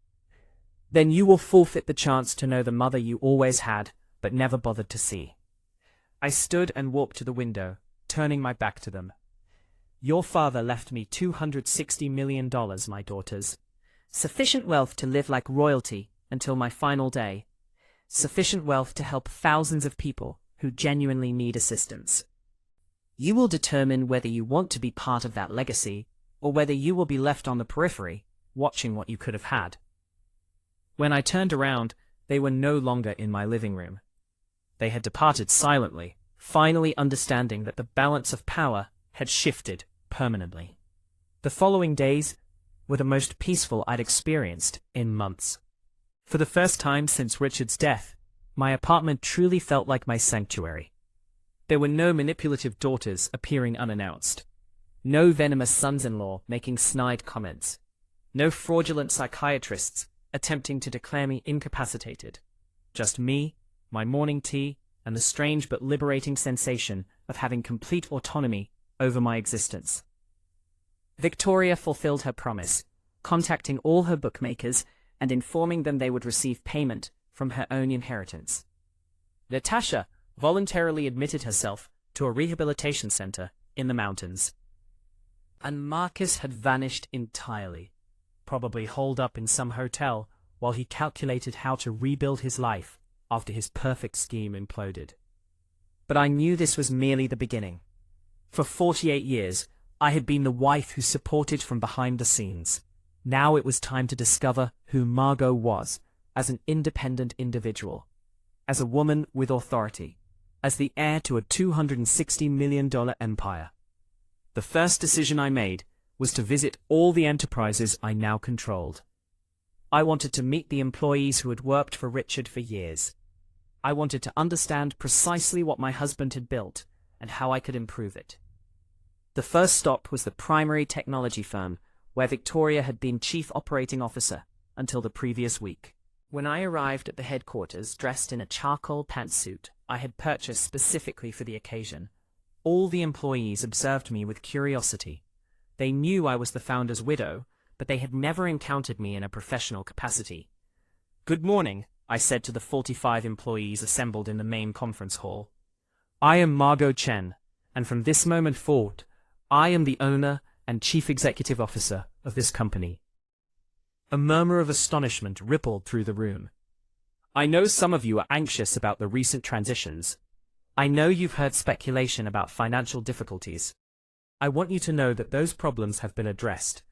Then you will forfeit the chance to know the mother you always had, but never bothered to see. I stood and walked to the window, turning my back to them. Your father left me $260 million, my daughters. Sufficient wealth to live like royalty until my final day. Sufficient wealth to help thousands of people who genuinely need assistance. You will determine whether you want to be part of that legacy, or whether you will be left on the periphery, watching what you could have had. When I turned around, they were no longer in my living room. They had departed silently, finally understanding that the balance of power had shifted permanently. The following days were the most peaceful I'd experienced in months. For the first time since Richard's death, my apartment truly felt like my sanctuary. There were no manipulative daughters appearing unannounced. No venomous sons-in-law making snide comments. No fraudulent psychiatrists attempting to declare me incapacitated. Just me, my morning tea, and the strange but liberating sensation of having complete autonomy over my existence. Victoria fulfilled her promise, contacting all her bookmakers and informing them they would receive payment from her own inheritance. Natasha voluntarily admitted herself to a rehabilitation center in the mountains. And Marcus had vanished entirely, probably holed up in some hotel while he calculated how to rebuild his life after his perfect scheme imploded. But I knew this was merely the beginning. For 48 years, I had been the wife who supported from behind the scenes. Now it was time to discover who Margot was as an independent individual, as a woman with authority, as the heir to a $260 million empire. The first decision I made was to visit all the enterprises I now controlled. I wanted to meet the employees who had worked for Richard for years. I wanted to understand precisely what my husband had built and how I could improve it. The first stop was the primary technology firm where Victoria had been chief operating officer until the previous week. When I arrived at the headquarters dressed in a charcoal pantsuit I had purchased specifically for the occasion, all the employees observed me with curiosity. They knew I was the founder's widow, but they had never encountered me in a professional capacity. "Good morning," I said to the 45 employees assembled in the main conference hall. "I am Margot Chen, and from this moment forward, I am the owner and chief executive officer of this company." A murmur of astonishment rippled through the room. I know some of you are anxious about the recent transitions. I know you've heard speculation about financial difficulties. I want you to know that those problems have been addressed,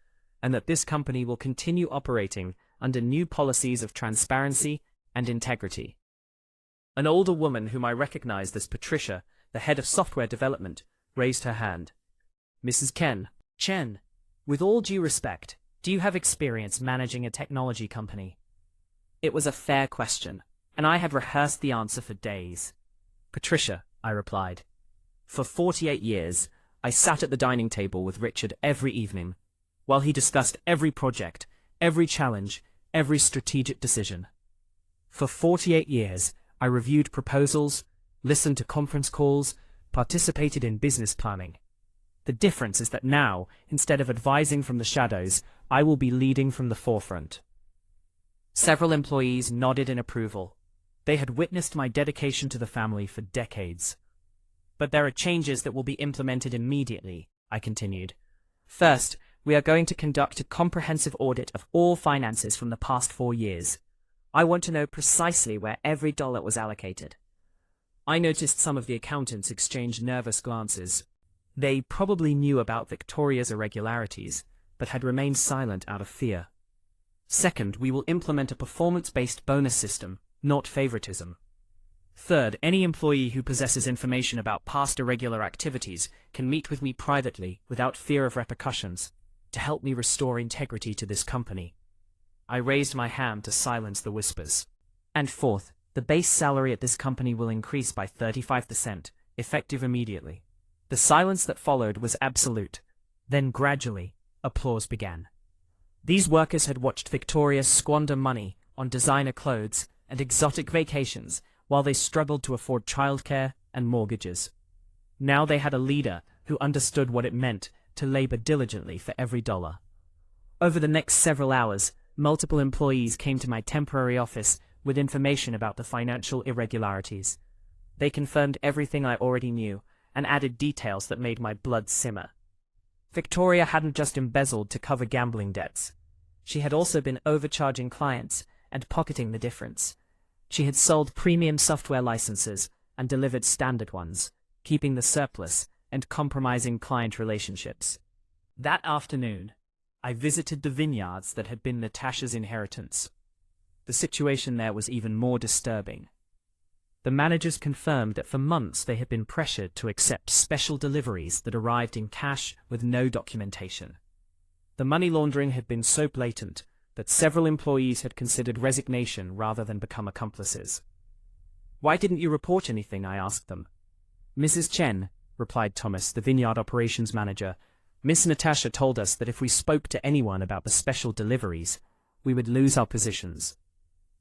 and that this company will continue operating under new policies of transparency and integrity. An older woman whom I recognized as Patricia, the head of software development, raised her hand. "Mrs. Chen, with all due respect, do you have experience managing a technology company?" It was a fair question, and I had rehearsed the answer for days. "Patricia," I replied. "For 48 years, I sat at the dining table with Richard every evening, while he discussed every project, every challenge, every strategic decision. For 48 years, I reviewed proposals, listened to conference calls, participated in business planning. The difference is that now, instead of advising from the shadows, I will be leading from the forefront." Several employees nodded in approval. They had witnessed my dedication to the family for decades. "But there are changes that will be implemented immediately," I continued. "First, we are going to conduct a comprehensive audit of all finances from the past 4 years. I want to know precisely where every dollar was allocated." I noticed some of the accountants exchanged nervous glances. They probably knew about Victoria's irregularities, but had remained silent out of fear. "Second, we will implement a performance-based bonus system, not favoritism. Third, any employee who possesses information about past irregular activities can meet with me privately without fear of repercussions to help me restore integrity to this company." I raised my hand to silence the whispers. "And fourth, the base salary at this company will increase by 35%, effective immediately. The silence that followed was absolute. Then gradually, applause began. These workers had watched Victoria squander money on designer clothes and exotic vacations while they struggled to afford childcare and mortgages. Now they had a leader who understood what it meant to labor diligently for every dollar. Over the next several hours, multiple employees came to my temporary office with information about the financial irregularities. They confirmed everything I already knew and added details that made my blood simmer. Victoria hadn't just embezzled to cover gambling debts. She had also been overcharging clients and pocketing the difference. She had sold premium software licenses and delivered standard ones, keeping the surplus and compromising client relationships. That afternoon, I visited the vineyards that had been Natasha's inheritance. The situation there was even more disturbing. The managers confirmed that for months they had been pressured to accept special deliveries that arrived in cash with no documentation. The money laundering had been so blatant that several employees had considered resignation rather than become accomplices. "Why didn't you report anything?" I asked them. "Mrs. Chen," replied Thomas, the vineyard operations manager, "Miss Natasha told us that if we spoke to anyone about the special deliveries, we would lose our positions.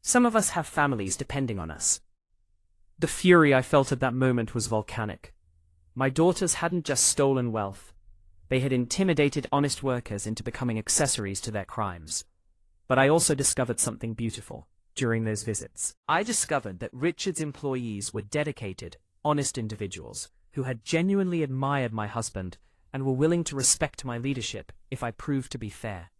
Some of us have families depending on us." The fury I felt at that moment was volcanic. My daughters hadn't just stolen wealth. They had intimidated honest workers into becoming accessories to their crimes. But I also discovered something beautiful during those visits. I discovered that Richard's employees were dedicated, honest individuals who had genuinely admired my husband and were willing to respect my leadership if I proved to be fair.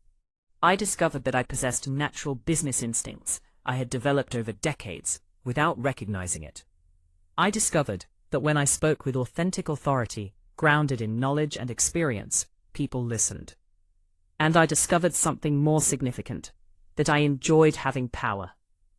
I discovered that I possessed natural business instincts I had developed over decades without recognizing it. I discovered that when I spoke with authentic authority, grounded in knowledge and experience, people listened. And I discovered something more significant, that I enjoyed having power.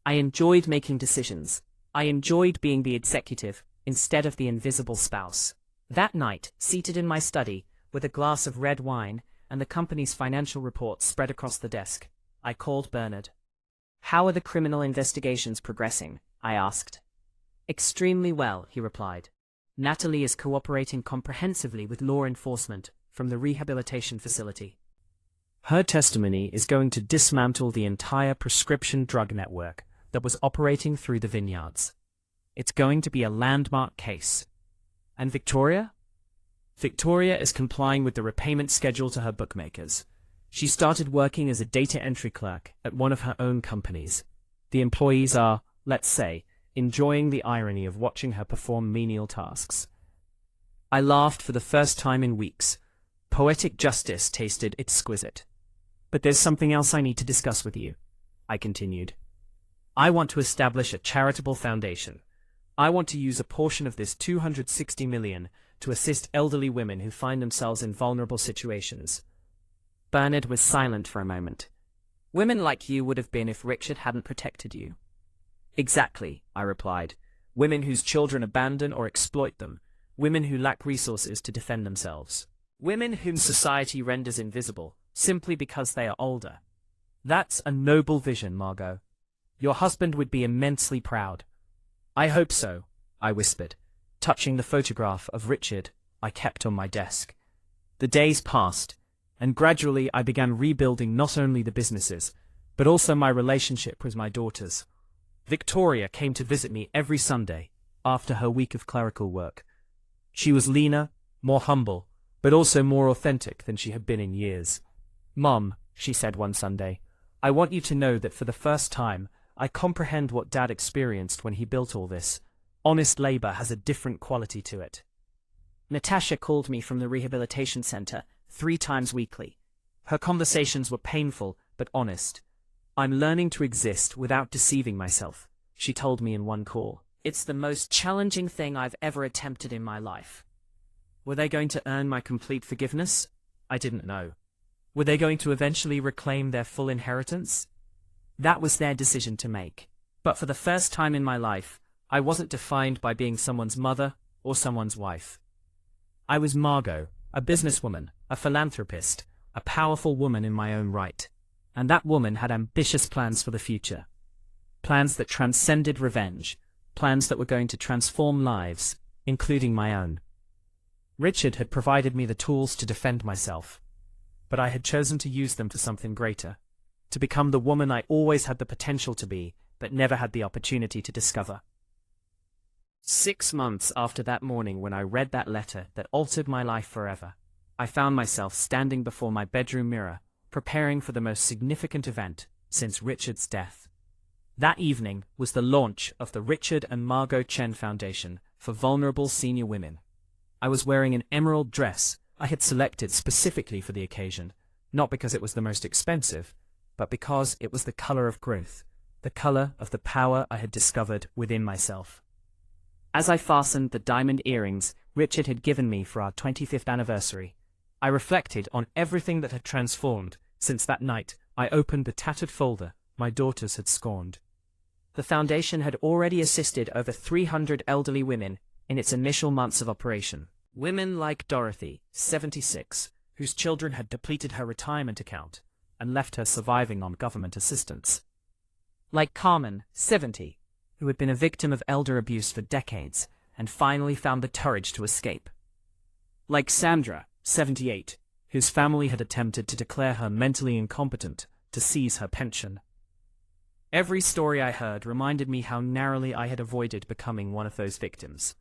I enjoyed making decisions. I enjoyed being the executive instead of the invisible spouse. That night, seated in my study, with a glass of red wine and the company's financial reports spread across the desk, I called Bernard. "How are the criminal investigations progressing?" I asked. "Extremely well," he replied. "Natalie is cooperating comprehensively with law enforcement from the rehabilitation facility. Her testimony is going to dismantle the entire prescription drug network that was operating through the vineyards. It's going to be a landmark case. And Victoria? Victoria is complying with the repayment schedule to her bookmakers. She started working as a data entry clerk at one of her own companies. The employees are, let's say, enjoying the irony of watching her perform menial tasks." I laughed for the first time in weeks. Poetic justice tasted exquisite. "But there's something else I need to discuss with you," I continued. "I want to establish a charitable foundation. I want to use a portion of this $260 million to assist elderly women who find themselves in vulnerable situations." Bernard was silent for a moment. "Women like you would have been if Richard hadn't protected you." "Exactly," I replied. "Women whose children abandon or exploit them. Women who lack resources to defend themselves. Women whom society renders invisible simply because they are older. That's a noble vision, Margot. Your husband would be immensely proud." "I hope so," I whispered, touching the photograph of Richard I kept on my desk. The days passed, and gradually I began rebuilding not only the businesses, but also my relationship with my daughters. Victoria came to visit me every Sunday after her week of clerical work. She was leaner, more humble, but also more authentic than she had been in years. "Mom," she said one Sunday, "I want you to know that for the first time, I comprehend what Dad experienced when he built all this. Honest labor has a different quality to it." Natasha called me from the rehabilitation center 3 times weekly. Her conversations were painful but honest. "I'm learning to exist without deceiving myself," she told me in one call. "It's the most challenging thing I've ever attempted in my life." Were they going to earn my complete forgiveness? I didn't know. Were they going to eventually reclaim their full inheritance? That was their decision to make. But for the first time in my life, I wasn't defined by being someone's mother or someone's wife. I was Margot, a businesswoman, a philanthropist, a powerful woman in my own right. And that woman had ambitious plans for the future. Plans that transcended revenge. Plans that were going to transform lives including my own. Richard had provided me the tools to defend myself, but I had chosen to use them for something greater, to become the woman I always had the potential to be, but never had the opportunity to discover. 6 months after that morning when I read that letter that altered my life forever, I found myself standing before my bedroom mirror, preparing for the most significant event since Richard's death. That evening was the launch of the Richard and Margot Chen Foundation for Vulnerable Senior Women. I was wearing an emerald dress I had selected specifically for the occasion, not because it was the most expensive, but because it was the color of growth, the color of the power I had discovered within myself. As I fastened the diamond earrings Richard had given me for our 25th anniversary, I reflected on everything that had transformed since that night I opened the tattered folder my daughters had scorned. The foundation had already assisted over 300 elderly women in its initial months of operation. Women like Dorothy, 76, whose children had depleted her retirement account and left her surviving on government assistance. Like Carmen, 70, who had been a victim of elder abuse for decades and finally found the courage to escape. Like Sandra, 78, whose family had attempted to declare her mentally incompetent to seize her pension. Every story I heard reminded me how narrowly I had avoided becoming one of those victims.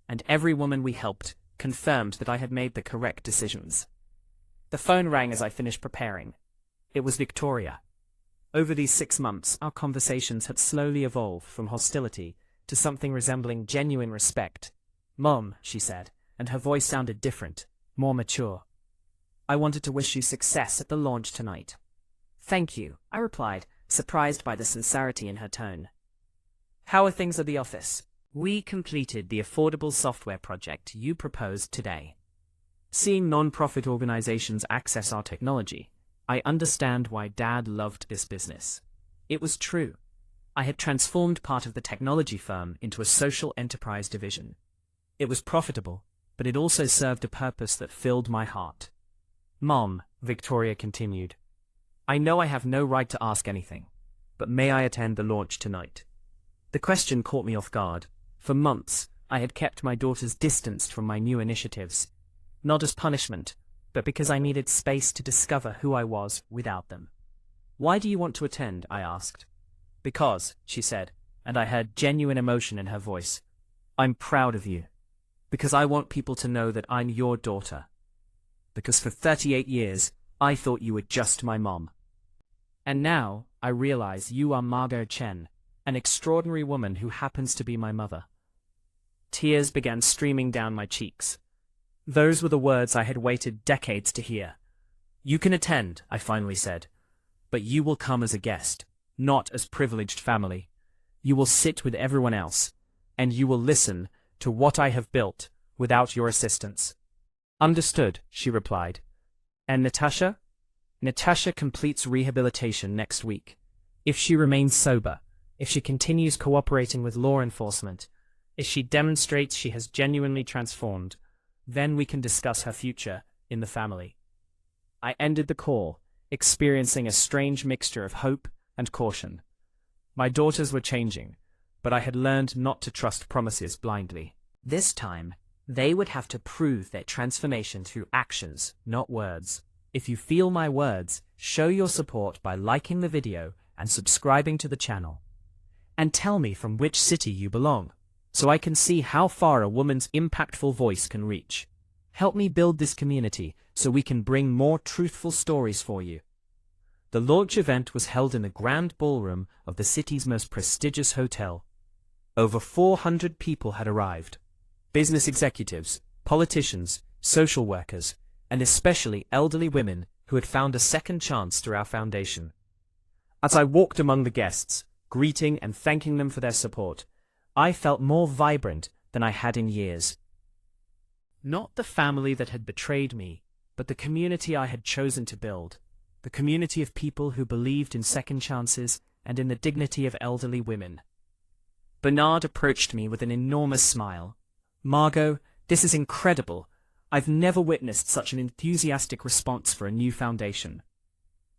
And every woman we helped confirmed that I had made the correct decisions. The phone rang as I finished preparing. It was Victoria. Over these 6 months, our conversations had slowly evolved from hostility to something resembling genuine respect. "Mom," she said, and her voice sounded different, more mature. "I wanted to wish you success at the launch tonight." "Thank you," I replied, surprised by the sincerity in her tone. "How are things at the office?" "We completed the affordable software project you proposed today. Seeing non-profit organizations access our technology, I understand why Dad loved this business. It was true. I had transformed part of the technology firm into a social enterprise division. It was profitable, but it also served a purpose that filled my heart." "Mom," Victoria continued, "I know I have no right to ask anything, but may I attend the launch tonight?" The question caught me off guard. For months, I had kept my daughters distanced from my new initiatives, not as punishment, but because I needed space to discover who I was without them. "Why do you want to attend?" I asked. "Because," she said, and I heard genuine emotion in her voice, "I'm proud of you. Because I want people to know that I'm your daughter. Because for 38 years, I thought you were just my mom. And now, I realize you are Margot Chen, an extraordinary woman who happens to be my mother." Tears began streaming down my cheeks. Those were the words I had waited decades to hear. "You can attend," I finally said, "but you will come as a guest, not as privileged family. You will sit with everyone else, and you will listen to what I have built without your assistance." "Understood," she replied. "And Natasha?" "Natasha completes rehabilitation next week. If she remains sober, if she continues cooperating with law enforcement, if she demonstrates she has genuinely transformed, then we can discuss her future in the family." I ended the call, experiencing a strange mixture of hope and caution. My daughters were changing, but I had learned not to trust promises blindly. This time, they would have to prove their transformation through actions, not words. If you feel my words, show your support by liking the video and subscribing to the channel. And tell me from which city you belong, so I can see how far a woman's impactful voice can reach. Help me build this community so we can bring more truthful stories for you. The launch event was held in the grand ballroom of the city's most prestigious hotel. Over 400 people had arrived. Business executives, politicians, social workers, and especially elderly women who had found a second chance through our foundation. As I walked among the guests, greeting and thanking them for their support, I felt more vibrant than I had in years. Not the family that had betrayed me, but the community I had chosen to build. The community of people who believed in second chances and in the dignity of elderly women. Bernard approached me with an enormous smile. "Margot, this is incredible. I've never witnessed such an enthusiastic response for a new foundation."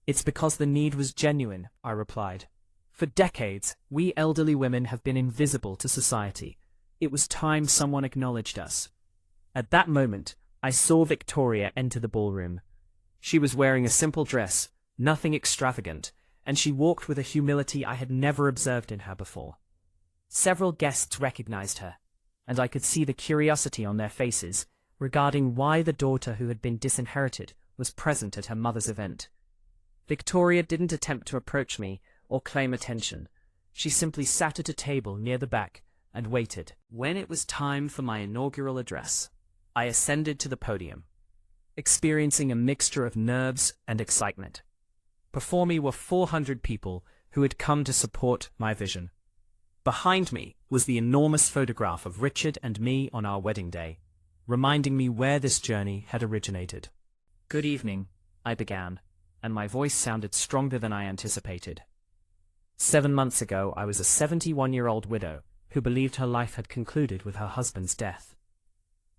"It's because the need was genuine," I replied. "For decades, we elderly women have been invisible to society, It was time someone acknowledged us. At that moment, I saw Victoria enter the ballroom. She was wearing a simple dress, nothing extravagant, and she walked with a humility I had never observed in her before. Several guests recognized her, and I could see the curiosity on their faces regarding why the daughter who had been disinherited was present at her mother's event. Victoria didn't attempt to approach me or claim attention. She simply sat at a table near the back and waited. When it was time for my inaugural address, I ascended to the podium, experiencing a mixture of nerves and excitement. Before me were 400 people who had come to support my vision. Behind me was the enormous photograph of Richard and me on our wedding day, reminding me where this journey had originated. "Good evening," I began, and my voice sounded stronger than I anticipated. 7 months ago, I was a 71-year-old widow who believed her life had concluded with her husband's death.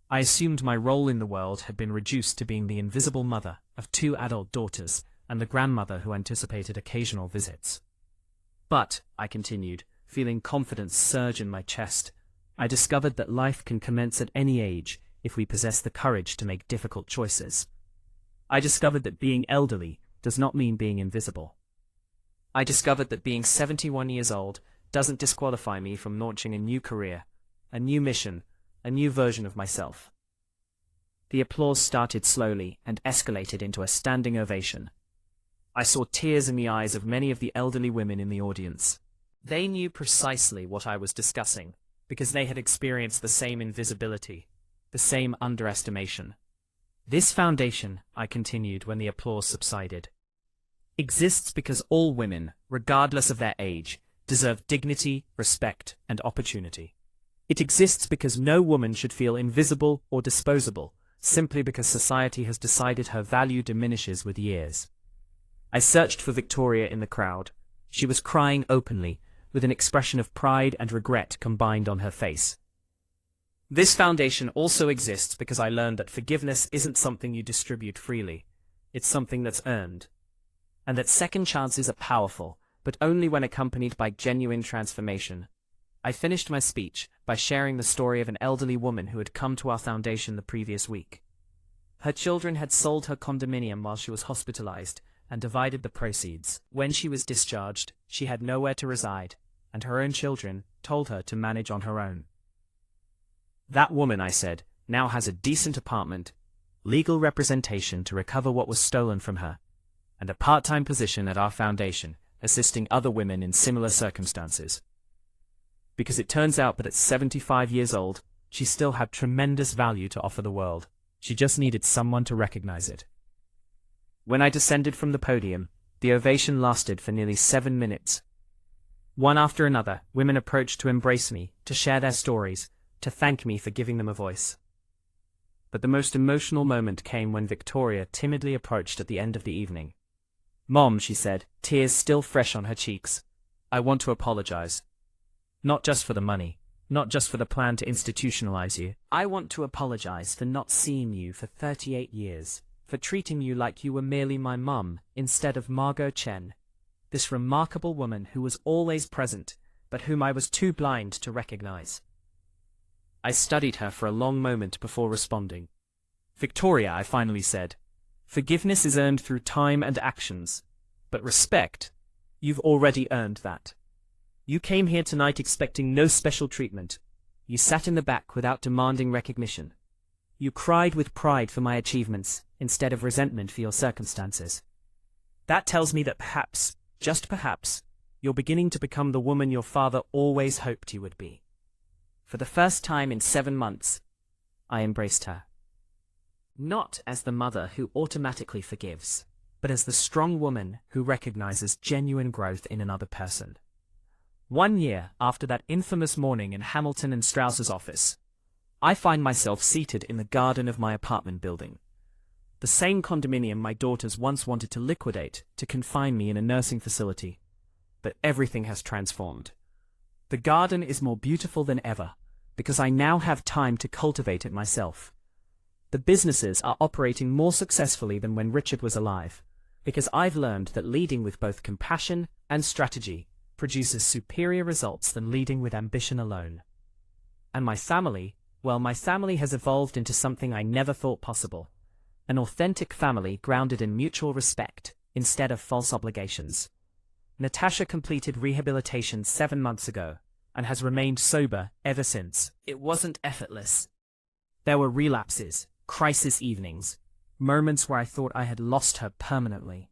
I assumed my role in the world had been reduced to being the invisible mother of 2 adult daughters and the grandmother who anticipated occasional visits. But, I continued, feeling confidence surge in my chest, I discovered that life can commence at any age if we possess the courage to make difficult choices. I discovered that being elderly does not mean being invisible. I discovered that being 71 years old doesn't disqualify me from launching a new career, a new mission, a new version of myself. The applause started slowly and escalated into a standing ovation. I saw tears in the eyes of many of the elderly women in the audience. They knew precisely what I was discussing, because they had experienced the same invisibility, the same underestimation. This foundation, I continued when the applause subsided, exists because all women, regardless of their age, deserve dignity, respect, and opportunity. It exists because no woman should feel invisible or disposable, simply because society has decided her value diminishes with years. I searched for Victoria in the crowd. She was crying openly, with an expression of pride and regret combined on her face. This foundation also exists because I learned that forgiveness isn't something you distribute freely. It's something that's earned. And that second chances are powerful, but only when accompanied by genuine transformation. I finished my speech by sharing the story of an elderly woman who had come to our foundation the previous week. Her children had sold her condominium while she was hospitalized and divided the proceeds. When she was discharged, she had nowhere to reside, and her own children told her to manage on her own. That woman, I said, now has a decent apartment, legal representation to recover what was stolen from her, and a part-time position at our foundation, assisting other women in similar circumstances. Because it turns out that at 75 years old, she still had tremendous value to offer the world. She just needed someone to recognize it. When I descended from the podium, the ovation lasted for nearly 7 minutes. One after another, women approached to embrace me, to share their stories, to thank me for giving them a voice. But the most emotional moment came when Victoria timidly approached at the end of the evening. "Mom," she said, tears still fresh on her cheeks, "I want to apologize. Not just for the money, not just for the plan to institutionalize you. I want to apologize for not seeing you for 38 years, for treating you like you were merely my mum instead of Margot Chen, this remarkable woman who was always present, but whom I was too blind to recognize." I studied her for a long moment before responding. "Victoria," I finally said, "forgiveness is earned through time and actions, but respect, you've already earned that. You came here tonight expecting no special treatment. You sat in the back without demanding recognition. You cried with pride for my achievements, instead of resentment for your circumstances. That tells me that perhaps, just perhaps, you're beginning to become the woman your father always hoped you would be." For the first time in 7 months, I embraced her. Not as the mother who automatically forgives, but as the strong woman who recognizes genuine growth in another person. 1 year after that infamous morning in Hamilton and Strauss's office, I find myself seated in the garden of my apartment building. The same condominium my daughters once wanted to liquidate to confine me in a nursing facility. But everything has transformed. The garden is more beautiful than ever, because I now have time to cultivate it myself. The businesses are operating more successfully than when Richard was alive, because I've learned that leading with both compassion and strategy produces superior results than leading with ambition alone. And my family, well, my family has evolved into something I never thought possible. An authentic family grounded in mutual respect, instead of false obligations. Natasha completed rehabilitation 7 months ago, and has remained sober ever since. It wasn't effortless. There were relapses, crisis evenings, moments where I thought I had lost her permanently.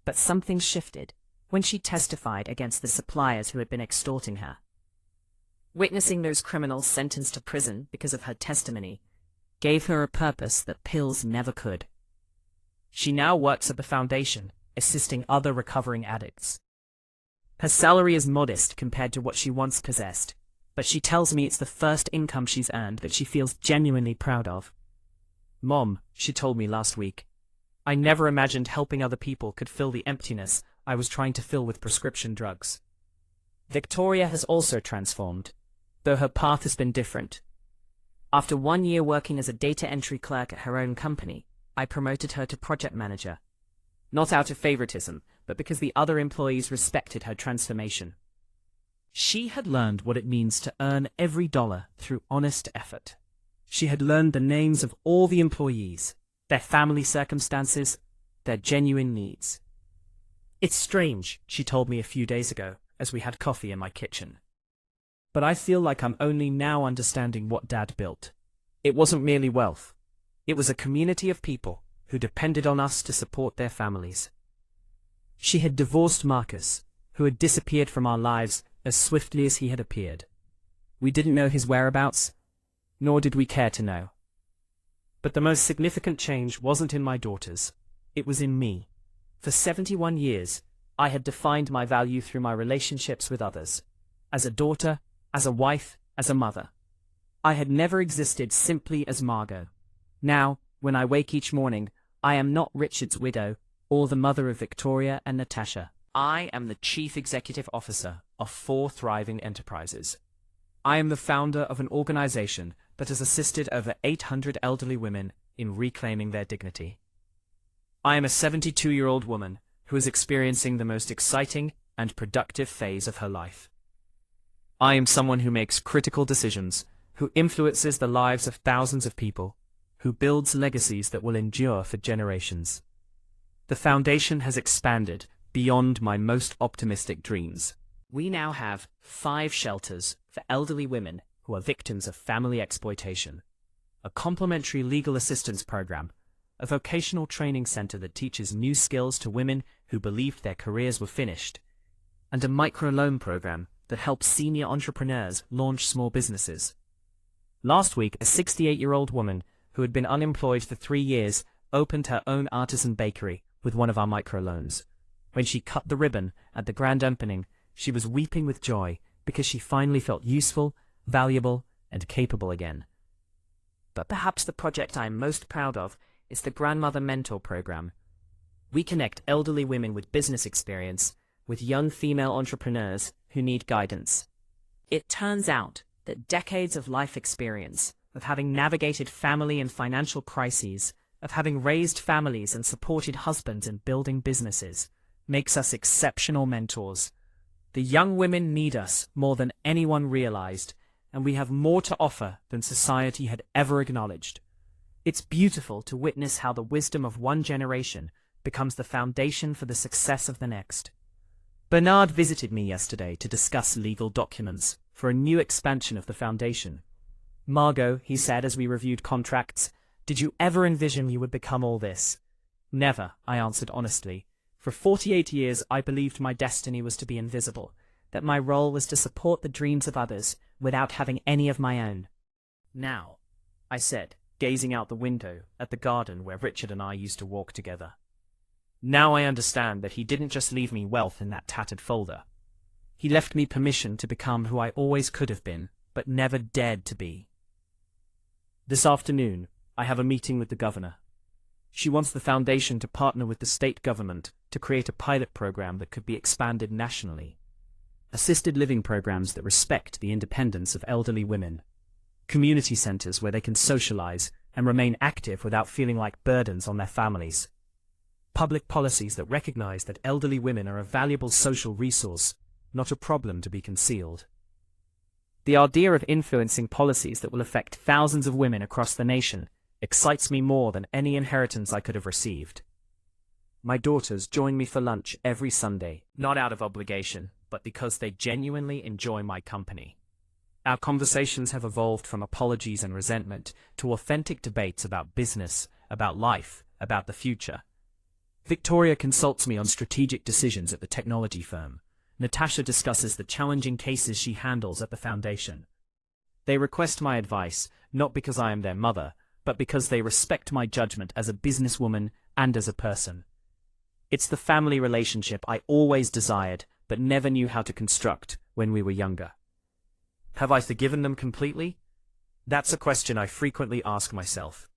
But something shifted when she testified against the suppliers who had been extorting her. Witnessing those criminals sentenced to prison because of her testimony gave her a purpose that pills never could. She now works at the foundation, assisting other recovering addicts. Her salary is modest compared to what she once possessed, but she tells me it's the first income she's earned that she feels genuinely proud of. Mom, she told me last week, I never imagined helping other people could fill the emptiness I was trying to fill with prescription drugs. Victoria has also transformed, though her path has been different. After 1 year working as a data entry clerk at her own company, I promoted her to project manager. Not out of favoritism, but because the other employees respected her transformation. She had learned what it means to earn every dollar through honest effort. She had learned the names of all the employees, their family circumstances, their genuine needs. It's strange, she told me a few days ago, as we had coffee in my kitchen. But I feel like I'm only now understanding what Dad built. It wasn't merely wealth. It was a community of people who depended on us to support their families. She had divorced Marcus, who had disappeared from our lives as swiftly as he had appeared. We didn't know his whereabouts, nor did we care to know. But the most significant change wasn't in my daughters. It was in me. For 71 years, I had defined my value through my relationships with others. As a daughter, as a wife, as a mother. I had never existed simply as Margot. Now, when I wake each morning, I am not Richard's widow or the mother of Victoria and Natasha. I am the Chief Executive Officer of 4 thriving enterprises. I am the founder of an organization that has assisted over 800 elderly women in reclaiming their dignity. I am a 72-year-old woman who is experiencing the most exciting and productive phase of her life. I am someone who makes critical decisions, who influences the lives of thousands of people, who builds legacies that will endure for generations. The foundation has expanded beyond my most optimistic dreams. We now have 5 shelters for elderly women who are victims of family exploitation, a complimentary legal assistance program, a vocational training center that teaches new skills to women who believed their careers were finished, and a microloan program that helps senior entrepreneurs launch small businesses. Last week, a 68-year-old woman who had been unemployed for 3 years opened her own artisan bakery with one of our microloans. When she cut the ribbon at the grand opening, she was weeping with joy because she finally felt useful, valuable, and capable again. But perhaps the project I am most proud of is the Grandmother Mentor Program. We connect elderly women with business experience with young female entrepreneurs who need guidance. It turns out that decades of life experience, of having navigated family and financial crises, of having raised families and supported husbands in building businesses, makes us exceptional mentors. The young women need us more than anyone realized, and we have more to offer than society had ever acknowledged. It's beautiful to witness how the wisdom of one generation becomes the foundation for the success of the next. Bernard visited me yesterday to discuss legal documents for a new expansion of the foundation. Margot, he said as we reviewed contracts, did you ever envision you would become all this? Never, I answered honestly. For 48 years I believed my destiny was to be invisible, that my role was to support the dreams of others without having any of my own. Now, I said, gazing out the window at the garden where Richard and I used to walk together. Now I understand that he didn't just leave me wealth in that tattered folder. He left me permission to become who I always could have been, but never dared to be. This afternoon, I have a meeting with the governor. She wants the foundation to partner with the state government to create a pilot program that could be expanded nationally. Assisted living programs that respect the independence of elderly women. Community centers where they can socialize and remain active without feeling like burdens on their families. Public policies that recognize that elderly women are a valuable social resource, not a problem to be concealed. The idea of influencing policies that will affect thousands of women across the nation excites me more than any inheritance I could have received. My daughters join me for lunch every Sunday, not out of obligation, but because they genuinely enjoy my company. Our conversations have evolved from apologies and resentment to authentic debates about business, about life, about the future. Victoria consults me on strategic decisions at the technology firm. Natasha discusses the challenging cases she handles at the foundation. They request my advice, not because I am their mother, but because they respect my judgment as a businesswoman and as a person. It's the family relationship I always desired, but never knew how to construct when we were younger. Have I forgiven them completely? That's a question I frequently ask myself.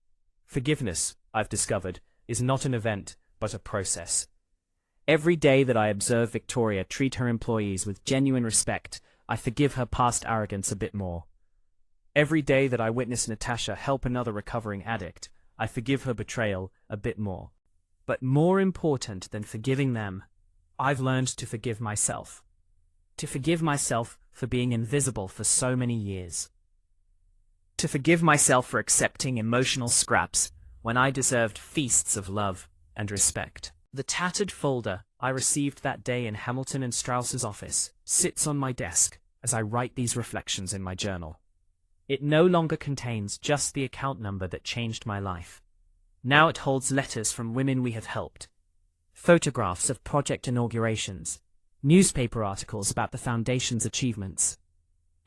Forgiveness, I've discovered, is not an event, but a process. Every day that I observe Victoria treat her employees with genuine respect, I forgive her past arrogance a bit more. Every day that I witness Natasha help another recovering addict, I forgive her betrayal a bit more. But more important than forgiving them, I've learned to forgive myself. To forgive myself for being invisible for so many years. To forgive myself for accepting emotional scraps when I deserved feasts of love and respect. The tattered folder I received that day in Hamilton and Strauss's office sits on my desk as I write these reflections in my journal. It no longer contains just the account number that changed my life. Now it holds letters from women we have helped, photographs of project inaugurations, newspaper articles about the Foundation's achievements.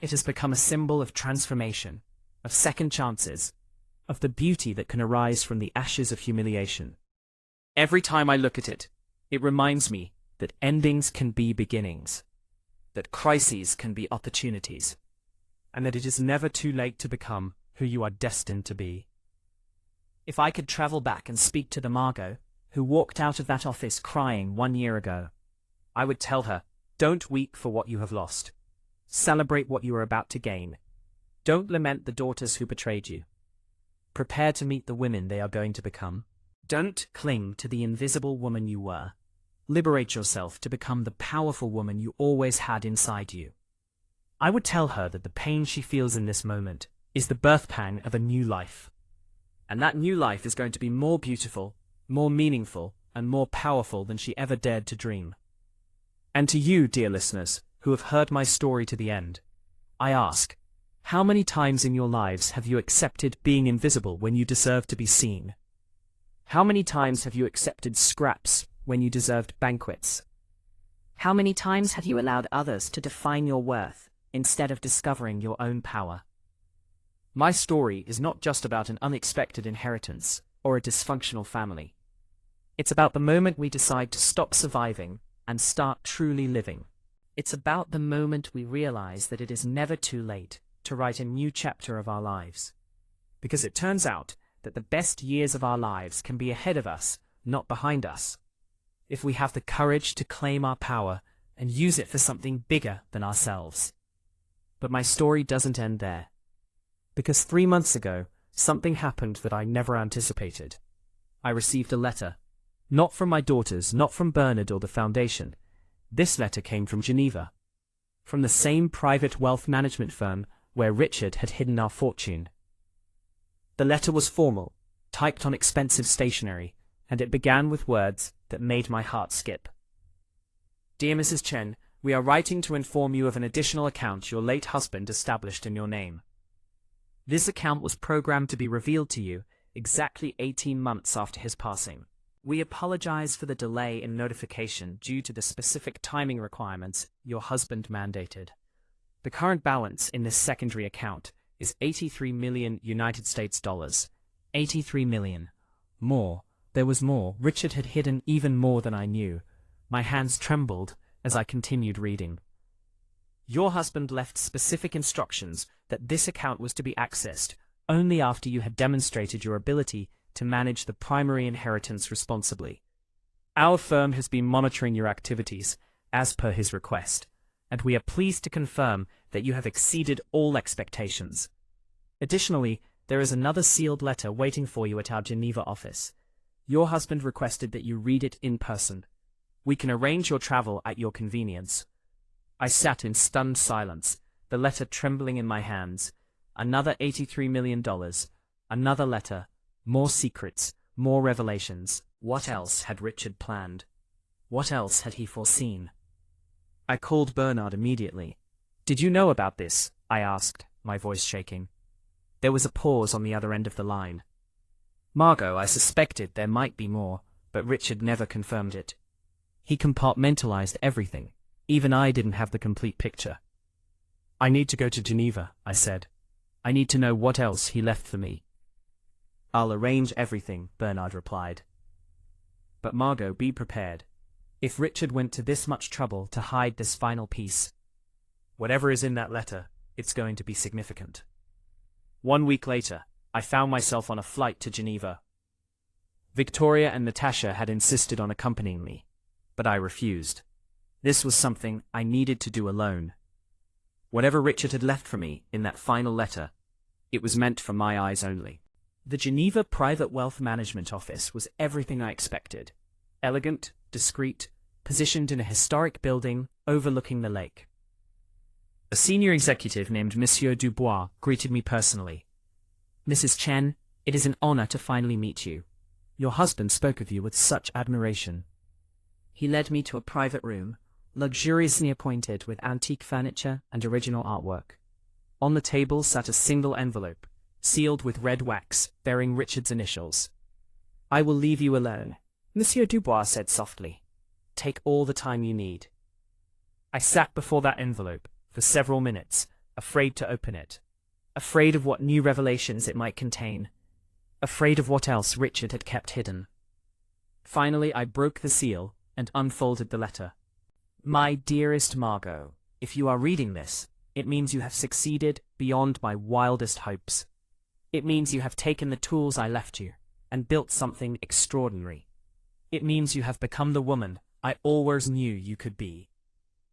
It has become a symbol of transformation, of second chances, of the beauty that can arise from the ashes of humiliation. Every time I look at it, it reminds me that endings can be beginnings, that crises can be opportunities, and that it is never too late to become who you are destined to be. If I could travel back and speak to the Margot who walked out of that office crying 1 year ago, I would tell her, don't weep for what you have lost. Celebrate what you are about to gain. Don't lament the daughters who betrayed you. Prepare to meet the women they are going to become. Don't cling to the invisible woman you were. Liberate yourself to become the powerful woman you always had inside you. I would tell her that the pain she feels in this moment is the birth pang of a new life. And that new life is going to be more beautiful, more meaningful, and more powerful than she ever dared to dream. And to you, dear listeners, who have heard my story to the end, I ask, how many times in your lives have you accepted being invisible when you deserve to be seen? How many times have you accepted scraps when you deserved banquets? How many times have you allowed others to define your worth instead of discovering your own power? My story is not just about an unexpected inheritance or a dysfunctional family. It's about the moment we decide to stop surviving and start truly living. It's about the moment we realize that it is never too late to write a new chapter of our lives. Because it turns out that the best years of our lives can be ahead of us, not behind us, if we have the courage to claim our power and use it for something bigger than ourselves. But my story doesn't end there. Because 3 months ago, something happened that I never anticipated. I received a letter. Not from my daughters, not from Bernard or the Foundation. This letter came from Geneva. From the same private wealth management firm where Richard had hidden our fortune. The letter was formal, typed on expensive stationery, and it began with words that made my heart skip. Dear Mrs. Chen, we are writing to inform you of an additional account your late husband established in your name. This account was programmed to be revealed to you exactly 18 months after his passing. We apologize for the delay in notification due to the specific timing requirements your husband mandated. The current balance in this secondary account is 83 million United States dollars. 83 million. More. There was more. Richard had hidden even more than I knew. My hands trembled as I continued reading. Your husband left specific instructions that this account was to be accessed only after you had demonstrated your ability to manage the primary inheritance responsibly. Our firm has been monitoring your activities as per his request, and we are pleased to confirm that you have exceeded all expectations. Additionally, there is another sealed letter waiting for you at our Geneva office. Your husband requested that you read it in person. We can arrange your travel at your convenience. I sat in stunned silence, the letter trembling in my hands. Another $83 million. Another letter. More secrets. More revelations. What else had Richard planned? What else had he foreseen? I called Bernard immediately. "Did you know about this?" I asked, my voice shaking. There was a pause on the other end of the line. "Margot, I suspected there might be more, but Richard never confirmed it. He compartmentalized everything. Even I didn't have the complete picture." "I need to go to Geneva," I said. "I need to know what else he left for me." "I'll arrange everything," Bernard replied. "But Margot, be prepared. If Richard went to this much trouble to hide this final piece, whatever is in that letter, it's going to be significant." 1 week later, I found myself on a flight to Geneva. Victoria and Natasha had insisted on accompanying me, but I refused. This was something I needed to do alone. Whatever Richard had left for me in that final letter, it was meant for my eyes only. The Geneva Private Wealth Management Office was everything I expected. Elegant, discreet, positioned in a historic building overlooking the lake. A senior executive named Monsieur Dubois greeted me personally. "Mrs. Chen, it is an honor to finally meet you. Your husband spoke of you with such admiration." He led me to a private room, luxuriously appointed with antique furniture and original artwork. On the table sat a single envelope, sealed with red wax, bearing Richard's initials. "I will leave you alone," Monsieur Dubois said softly. "Take all the time you need." I sat before that envelope for several minutes, afraid to open it, afraid of what new revelations it might contain, afraid of what else Richard had kept hidden. Finally, I broke the seal and unfolded the letter. "My dearest Margot, if you are reading this, it means you have succeeded beyond my wildest hopes. It means you have taken the tools I left you and built something extraordinary. It means you have become the woman I always knew you could be.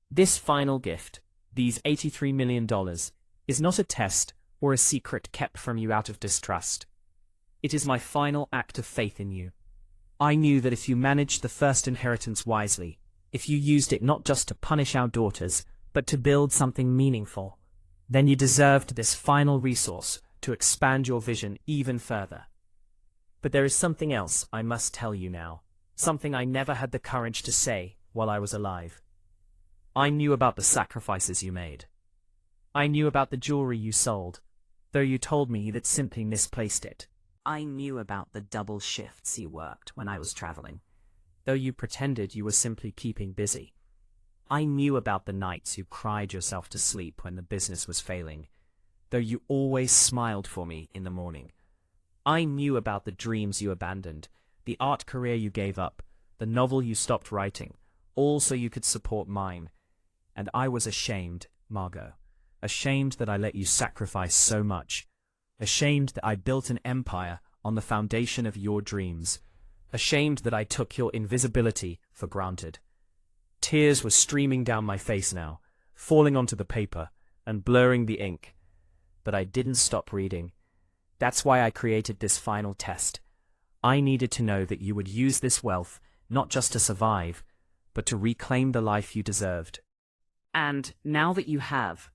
This final gift, these $83 million, is not a test or a secret kept from you out of distrust. It is my final act of faith in you. I knew that if you managed the first inheritance wisely, if you used it not just to punish our daughters, but to build something meaningful, then you deserved this final resource to expand your vision even further. But there is something else I must tell you now, something I never had the courage to say while I was alive. I knew about the sacrifices you made. I knew about the jewelry you sold, though you told me that simply misplaced it. I knew about the double shifts you worked when I was traveling, though you pretended you were simply keeping busy. I knew about the nights you cried yourself to sleep when the business was failing, though you always smiled for me in the morning. I knew about the dreams you abandoned, the art career you gave up, the novel you stopped writing, all so you could support mine. And I was ashamed, Margot, ashamed that I let you sacrifice so much, ashamed that I built an empire on the foundation of your dreams, ashamed that I took your invisibility for granted. Tears were streaming down my face now, falling onto the paper and blurring the ink. But I didn't stop reading. That's why I created this final test. I needed to know that you would use this wealth not just to survive, but to reclaim the life you deserved. And now that you have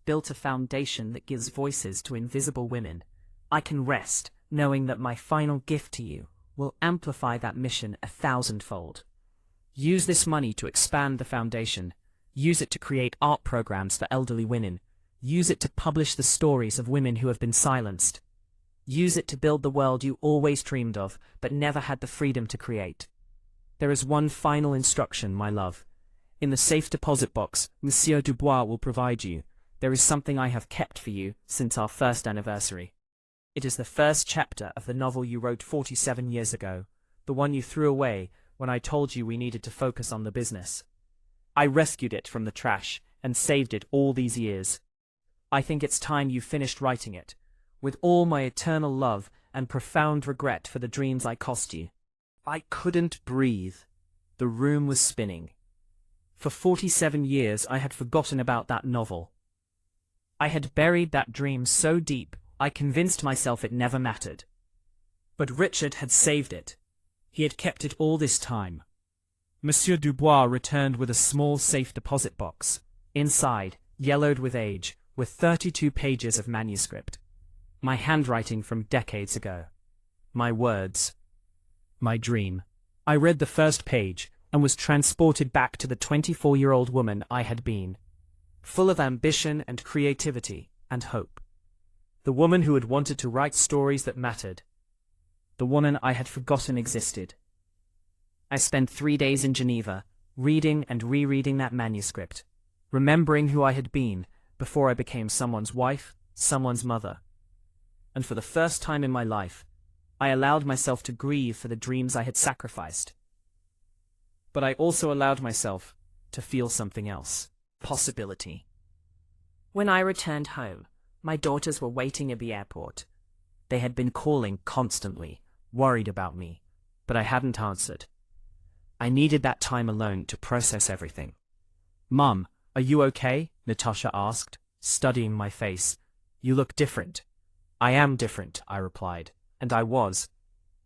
built a foundation that gives voices to invisible women, I can rest knowing that my final gift to you will amplify that mission 1,000-fold. Use this money to expand the foundation. Use it to create art programs for elderly women. Use it to publish the stories of women who have been silenced. Use it to build the world you always dreamed of, but never had the freedom to create. There is one final instruction, my love. In the safe deposit box Monsieur Dubois will provide you, there is something I have kept for you since our first anniversary. It is the first chapter of the novel you wrote 47 years ago, the one you threw away when I told you we needed to focus on the business. I rescued it from the trash and saved it all these years. I think it's time you finished writing it, with all my eternal love and profound regret for the dreams I cost you. I couldn't breathe. The room was spinning. For 47 years I had forgotten about that novel. I had buried that dream so deep I convinced myself it never mattered. But Richard had saved it. He had kept it all this time. Monsieur Dubois returned with a small safe deposit box. Inside, yellowed with age, with 32 pages of manuscript. My handwriting from decades ago. My words. My dream. I read the first page and was transported back to the 24-year-old woman I had been, full of ambition and creativity and hope. The woman who had wanted to write stories that mattered. The woman I had forgotten existed. I spent 3 days in Geneva, reading and rereading that manuscript, remembering who I had been before I became someone's wife, someone's mother. And for the first time in my life, I allowed myself to grieve for the dreams I had sacrificed. But I also allowed myself to feel something else. Possibility. When I returned home, my daughters were waiting at the airport. They had been calling constantly, worried about me, but I hadn't answered. I needed that time alone to process everything. "Mum, are you okay?" Natasha asked, studying my face. "You look different." "I am different," I replied, and I was.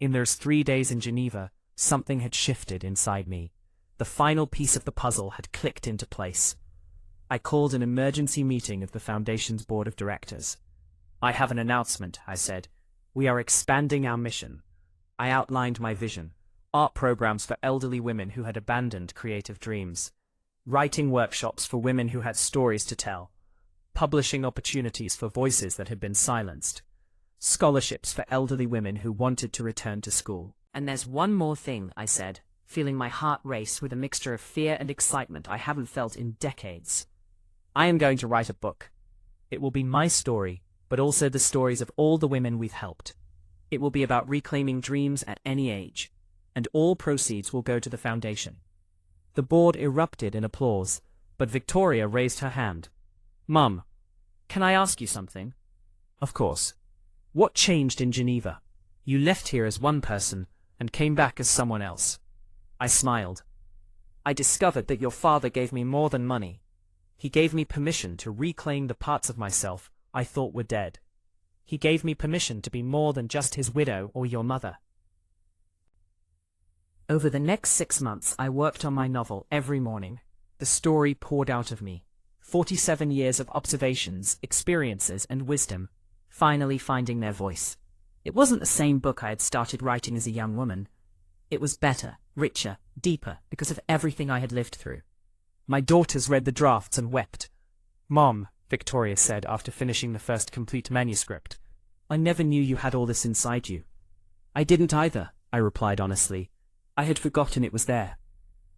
In those 3 days in Geneva, something had shifted inside me. The final piece of the puzzle had clicked into place. I called an emergency meeting of the Foundation's board of directors. "I have an announcement," I said. "We are expanding our mission." I outlined my vision: art programs for elderly women who had abandoned creative dreams, writing workshops for women who had stories to tell, publishing opportunities for voices that had been silenced, scholarships for elderly women who wanted to return to school. "And there's one more thing," I said, feeling my heart race with a mixture of fear and excitement I haven't felt in decades. "I am going to write a book. It will be my story, but also the stories of all the women we've helped. It will be about reclaiming dreams at any age, and all proceeds will go to the foundation." The board erupted in applause, but Victoria raised her hand. "Mum, can I ask you something?" "Of course." "What changed in Geneva? You left here as one person and came back as someone else." I smiled. "I discovered that your father gave me more than money. He gave me permission to reclaim the parts of myself I thought were dead. He gave me permission to be more than just his widow or your mother." Over the next 6 months, I worked on my novel every morning. The story poured out of me. 47 years of observations, experiences, and wisdom, finally finding their voice. It wasn't the same book I had started writing as a young woman. It was better, richer, deeper, because of everything I had lived through. My daughters read the drafts and wept. "Mom," Victoria said after finishing the first complete manuscript, "I never knew you had all this inside you." "I didn't either," I replied honestly. "I had forgotten it was there."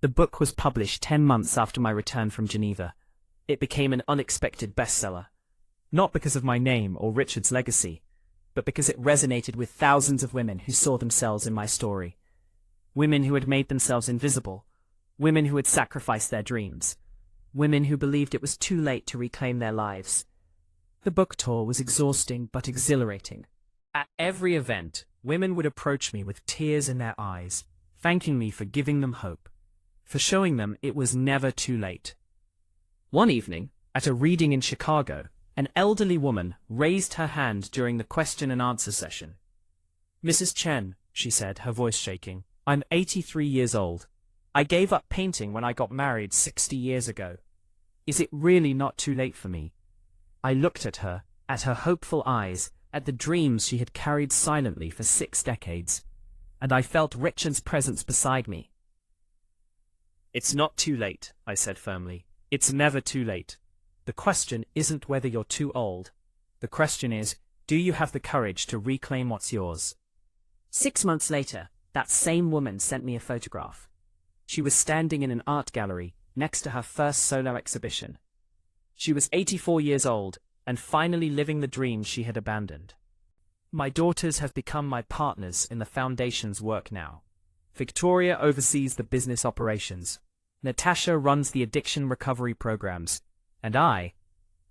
The book was published 10 months after my return from Geneva. It became an unexpected bestseller. Not because of my name or Richard's legacy, but because it resonated with thousands of women who saw themselves in my story. Women who had made themselves invisible. Women who had sacrificed their dreams. Women who believed it was too late to reclaim their lives. The book tour was exhausting but exhilarating. At every event, women would approach me with tears in their eyes, thanking me for giving them hope, for showing them it was never too late. One evening, at a reading in Chicago, an elderly woman raised her hand during the question and answer session. "Mrs. Chen," she said, her voice shaking, "I'm 83 years old. I gave up painting when I got married 60 years ago. Is it really not too late for me?" I looked at her hopeful eyes, at the dreams she had carried silently for 6 decades, and I felt Richard's presence beside me. "It's not too late," I said firmly. "It's never too late. The question isn't whether you're too old. The question is, do you have the courage to reclaim what's yours?" 6 months later, that same woman sent me a photograph. She was standing in an art gallery next to her first solo exhibition. She was 84 years old and finally living the dream she had abandoned. My daughters have become my partners in the Foundation's work now. Victoria oversees the business operations. Natasha runs the addiction recovery programs. And I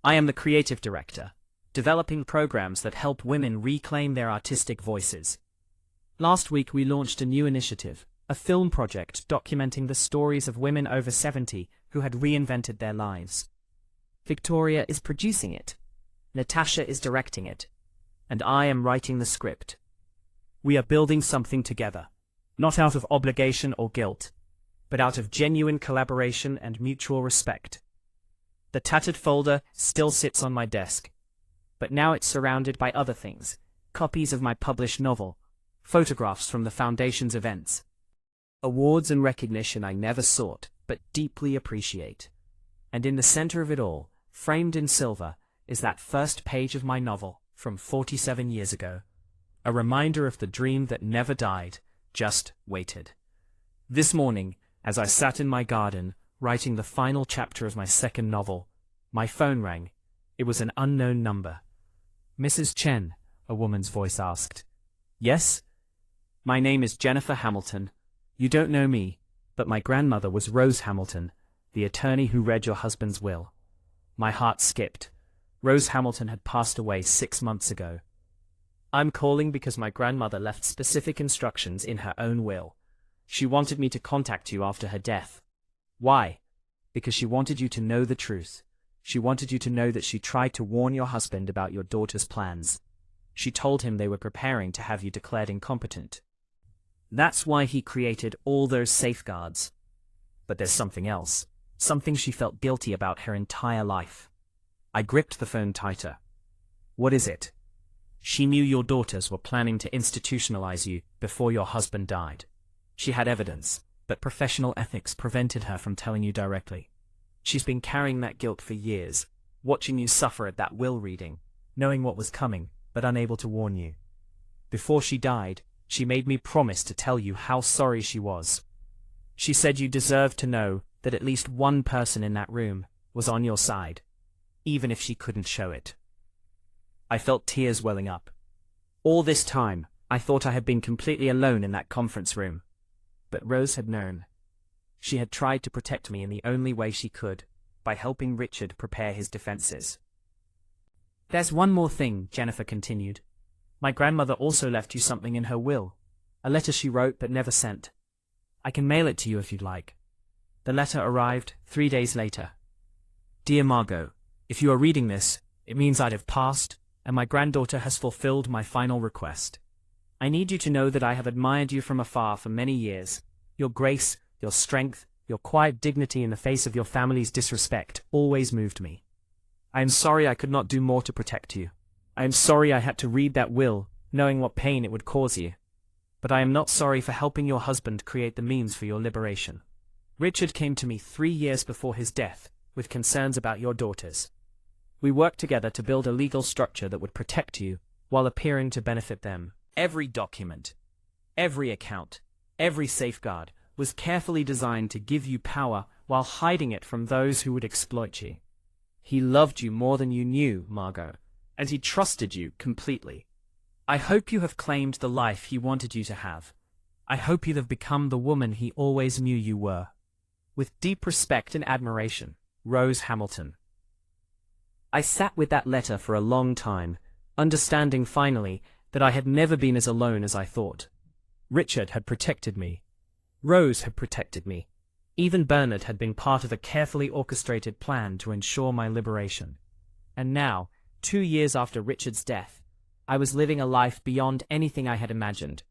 am the creative director, developing programs that help women reclaim their artistic voices. Last week we launched a new initiative, a film project documenting the stories of women over 70 who had reinvented their lives. Victoria is producing it, Natasha is directing it, and I am writing the script. We are building something together, not out of obligation or guilt, but out of genuine collaboration and mutual respect. The tattered folder still sits on my desk, but now it's surrounded by other things, copies of my published novel, photographs from the Foundation's events, awards and recognition I never sought, but deeply appreciate. And in the center of it all, framed in silver, is that first page of my novel from 47 years ago, a reminder of the dream that never died, just waited. This morning, as I sat in my garden, writing the final chapter of my second novel, my phone rang. It was an unknown number. "Mrs. Chen," a woman's voice asked. "Yes?" "My name is Jennifer Hamilton. You don't know me, but my grandmother was Rose Hamilton, the attorney who read your husband's will." My heart skipped. Rose Hamilton had passed away 6 months ago. "I'm calling because my grandmother left specific instructions in her own will. She wanted me to contact you after her death." "Why?" "Because she wanted you to know the truth. She wanted you to know that she tried to warn your husband about your daughter's plans. She told him they were preparing to have you declared incompetent. That's why he created all those safeguards. But there's something else, something she felt guilty about her entire life." I gripped the phone tighter. "What is it?" "She knew your daughters were planning to institutionalize you before your husband died. She had evidence, but professional ethics prevented her from telling you directly. She's been carrying that guilt for years, watching you suffer at that will reading, knowing what was coming, but unable to warn you. Before she died, she made me promise to tell you how sorry she was. She said you deserved to know that at least one person in that room was on your side, even if she couldn't show it." I felt tears welling up. All this time, I thought I had been completely alone in that conference room. But Rose had known. She had tried to protect me in the only way she could, by helping Richard prepare his defenses. "There's one more thing," Jennifer continued. "My grandmother also left you something in her will, a letter she wrote but never sent. I can mail it to you if you'd like." The letter arrived 3 days later. "Dear Margot, if you are reading this, it means I'd have passed, and my granddaughter has fulfilled my final request. I need you to know that I have admired you from afar for many years. Your grace, your strength, your quiet dignity in the face of your family's disrespect always moved me. I am sorry I could not do more to protect you. I am sorry I had to read that will, knowing what pain it would cause you. But I am not sorry for helping your husband create the means for your liberation. Richard came to me 3 years before his death, with concerns about your daughters. We worked together to build a legal structure that would protect you, while appearing to benefit them. Every document, every account, every safeguard was carefully designed to give you power while hiding it from those who would exploit you. He loved you more than you knew, Margot, and he trusted you completely. I hope you have claimed the life he wanted you to have. I hope you have become the woman he always knew you were. With deep respect and admiration, Rose Hamilton." I sat with that letter for a long time, understanding finally that I had never been as alone as I thought. Richard had protected me. Rose had protected me. Even Bernard had been part of a carefully orchestrated plan to ensure my liberation. And now, 2 years after Richard's death, I was living a life beyond anything I had imagined.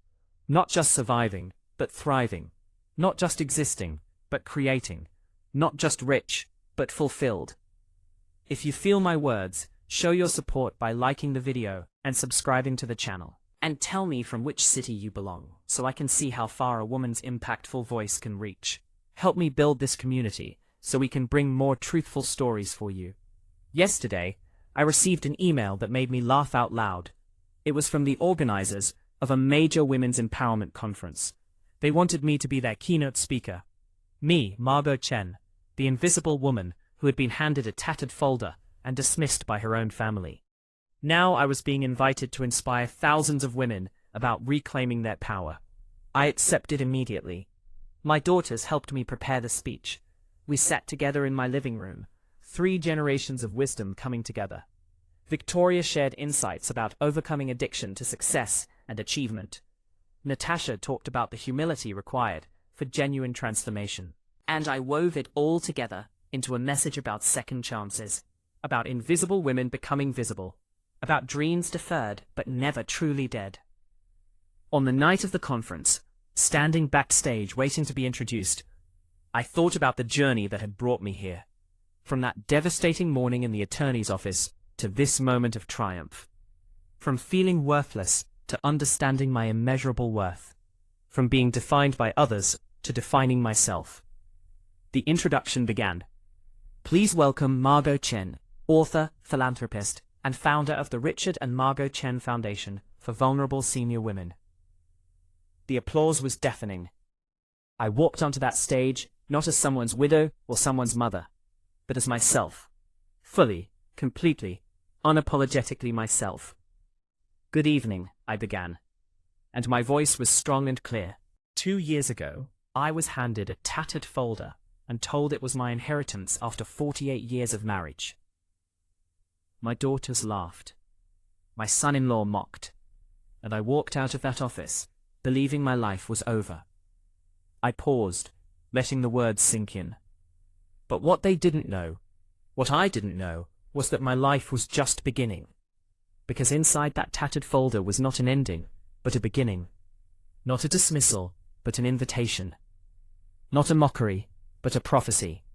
Not just surviving, but thriving. Not just existing, but creating. Not just rich, but fulfilled. If you feel my words, show your support by liking the video and subscribing to the channel. And tell me from which city you belong, so I can see how far a woman's impactful voice can reach. Help me build this community, so we can bring more truthful stories for you. Yesterday, I received an email that made me laugh out loud. It was from the organizers of a major women's empowerment conference. They wanted me to be their keynote speaker. Me, Margot Chen, the invisible woman who had been handed a tattered folder and dismissed by her own family. Now I was being invited to inspire thousands of women about reclaiming their power. I accepted immediately. My daughters helped me prepare the speech. We sat together in my living room, 3 generations of wisdom coming together. Victoria shared insights about overcoming addiction to success and achievement. Natasha talked about the humility required for genuine transformation. And I wove it all together into a message about second chances, about invisible women becoming visible, about dreams deferred but never truly dead. On the night of the conference, standing backstage waiting to be introduced, I thought about the journey that had brought me here. From that devastating morning in the attorney's office to this moment of triumph. From feeling worthless to understanding my immeasurable worth. From being defined by others to defining myself. The introduction began. Please welcome Margot Chen, author, philanthropist, and founder of the Richard and Margot Chen Foundation for Vulnerable Senior Women. The applause was deafening. I walked onto that stage, not as someone's widow or someone's mother, but as myself. Fully, completely, unapologetically myself. Good evening, I began, and my voice was strong and clear. 2 years ago, I was handed a tattered folder and told it was my inheritance after 48 years of marriage. My daughters laughed. My son-in-law mocked, and I walked out of that office, believing my life was over. I paused, letting the words sink in. But what they didn't know, what I didn't know, was that my life was just beginning. Because inside that tattered folder was not an ending, but a beginning. Not a dismissal, but an invitation. Not a mockery, but a prophecy.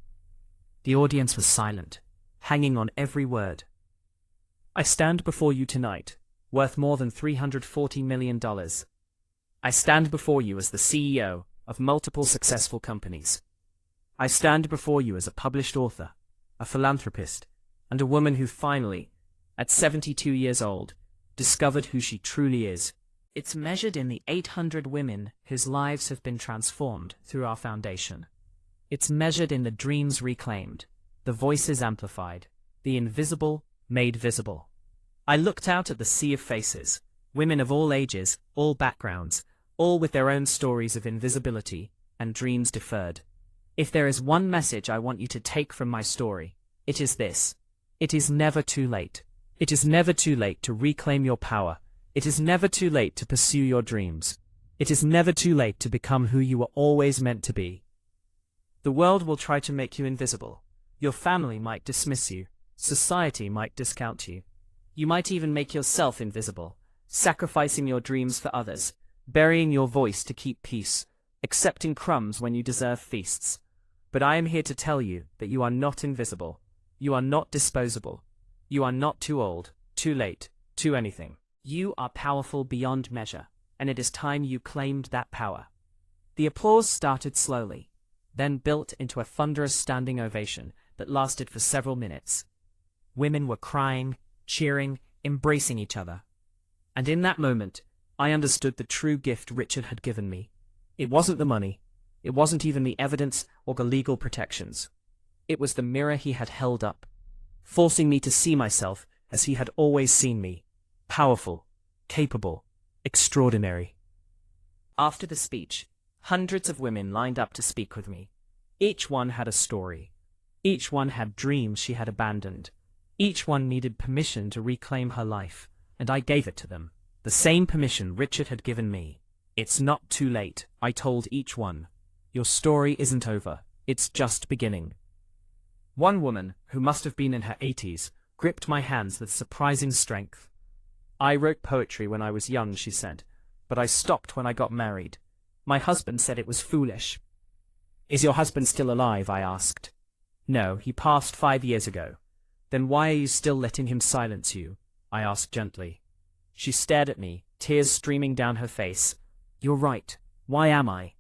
The audience was silent, hanging on every word. I stand before you tonight, worth more than $340 million. I stand before you as the CEO of multiple successful companies. I stand before you as a published author, a philanthropist, and a woman who finally, at 72 years old, discovered who she truly is. It's measured in the 800 women whose lives have been transformed through our foundation. It's measured in the dreams reclaimed, the voices amplified, the invisible made visible. I looked out at the sea of faces, women of all ages, all backgrounds, all with their own stories of invisibility and dreams deferred. If there is one message I want you to take from my story, it is this. It is never too late. It is never too late to reclaim your power. It is never too late to pursue your dreams. It is never too late to become who you were always meant to be. The world will try to make you invisible. Your family might dismiss you. Society might discount you. You might even make yourself invisible, sacrificing your dreams for others, burying your voice to keep peace, accepting crumbs when you deserve feasts. But I am here to tell you that you are not invisible. You are not disposable. You are not too old, too late, too anything. You are powerful beyond measure, and it is time you claimed that power. The applause started slowly, then built into a thunderous standing ovation that lasted for several minutes. Women were crying, cheering, embracing each other. And in that moment, I understood the true gift Richard had given me. It wasn't the money. It wasn't even the evidence or the legal protections. It was the mirror he had held up, forcing me to see myself as he had always seen me. Powerful, capable, extraordinary. After the speech, hundreds of women lined up to speak with me. Each one had a story. Each one had dreams she had abandoned. Each one needed permission to reclaim her life, and I gave it to them. The same permission Richard had given me. It's not too late, I told each one. Your story isn't over. It's just beginning. One woman, who must have been in her 80s, gripped my hands with surprising strength. I wrote poetry when I was young, she said, but I stopped when I got married. My husband said it was foolish. Is your husband still alive? I asked. No, he passed 5 years ago. Then why are you still letting him silence you? I asked gently. She stared at me, tears streaming down her face. You're right. Why am I?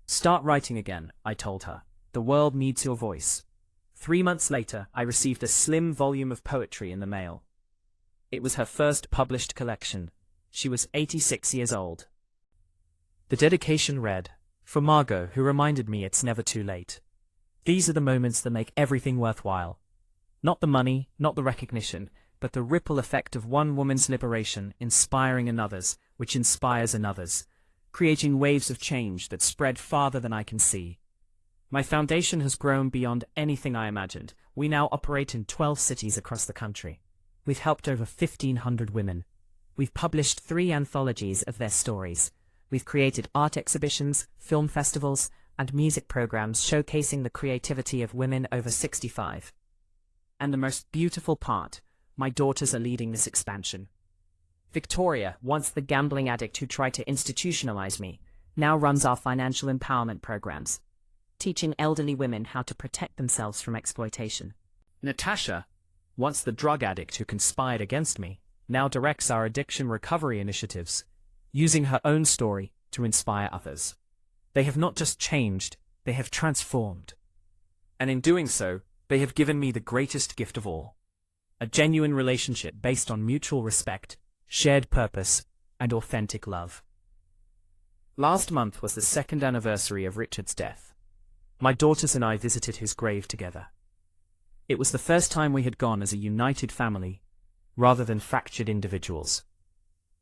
Start writing again, I told her. The world needs your voice. 3 months later, I received a slim volume of poetry in the mail. It was her first published collection. She was 86 years old. The dedication read, "For Margot, who reminded me it's never too late. These are the moments that make everything worthwhile. Not the money, not the recognition, but the ripple effect of one woman's liberation inspiring another's, which inspires another's, creating waves of change that spread farther than I can see. My foundation has grown beyond anything I imagined. We now operate in 12 cities across the country. We've helped over 1,500 women. We've published 3 anthologies of their stories. We've created art exhibitions, film festivals, and music programs showcasing the creativity of women over 65. And the most beautiful part, my daughters are leading this expansion. Victoria, once the gambling addict who tried to institutionalize me, now runs our financial empowerment programs, teaching elderly women how to protect themselves from exploitation. Natasha, once the drug addict who conspired against me, now directs our addiction recovery initiatives, using her own story to inspire others. They have not just changed, they have transformed. And in doing so, they have given me the greatest gift of all. A genuine relationship based on mutual respect, shared purpose, and authentic love. Last month was the 2nd anniversary of Richard's death. My daughters and I visited his grave together. It was the first time we had gone as a united family, rather than fractured individuals.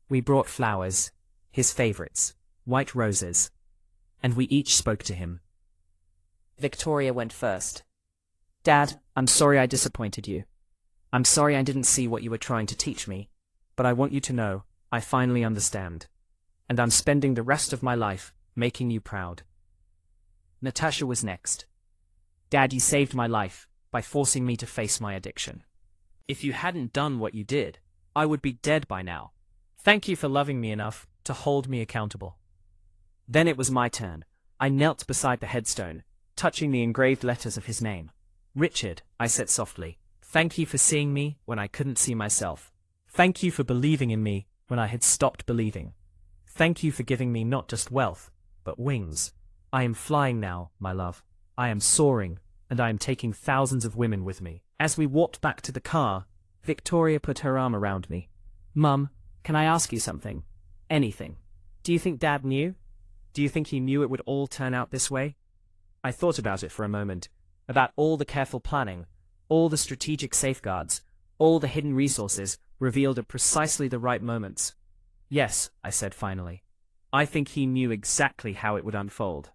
We brought flowers, his favorites, white roses, and we each spoke to him. Victoria went first. Dad, I'm sorry I disappointed you. I'm sorry I didn't see what you were trying to teach me, but I want you to know, I finally understand. And I'm spending the rest of my life making you proud. Natasha was next. Dad, you saved my life by forcing me to face my addiction. If you hadn't done what you did, I would be dead by now. Thank you for loving me enough to hold me accountable. Then it was my turn. I knelt beside the headstone, touching the engraved letters of his name. Richard, I said softly, thank you for seeing me when I couldn't see myself. Thank you for believing in me when I had stopped believing. Thank you for giving me not just wealth, but wings. I am flying now, my love. I am soaring, and I am taking thousands of women with me. As we walked back to the car, Victoria put her arm around me. Mum, can I ask you something? Anything. Do you think Dad knew? Do you think he knew it would all turn out this way? I thought about it for a moment, about all the careful planning, all the strategic safeguards, all the hidden resources revealed at precisely the right moments. Yes, I said finally. I think he knew exactly how it would unfold.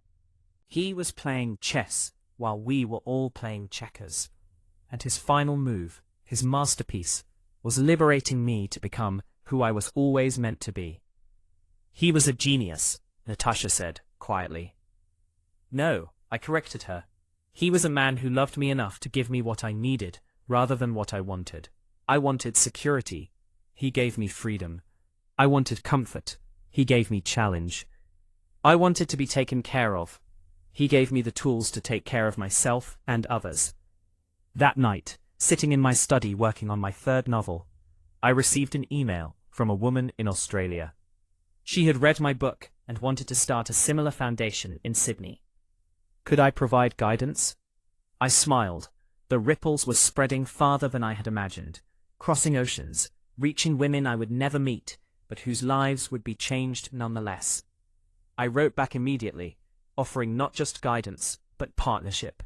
He was playing chess while we were all playing checkers. And his final move, his masterpiece, was liberating me to become who I was always meant to be. He was a genius, Natasha said, quietly. No, I corrected her. He was a man who loved me enough to give me what I needed, rather than what I wanted. I wanted security. He gave me freedom. I wanted comfort. He gave me challenge. I wanted to be taken care of. He gave me the tools to take care of myself and others. That night, sitting in my study working on my 3rd novel, I received an email from a woman in Australia. She had read my book and wanted to start a similar foundation in Sydney. Could I provide guidance? I smiled. The ripples were spreading farther than I had imagined, crossing oceans, reaching women I would never meet, but whose lives would be changed nonetheless. I wrote back immediately, offering not just guidance, but partnership.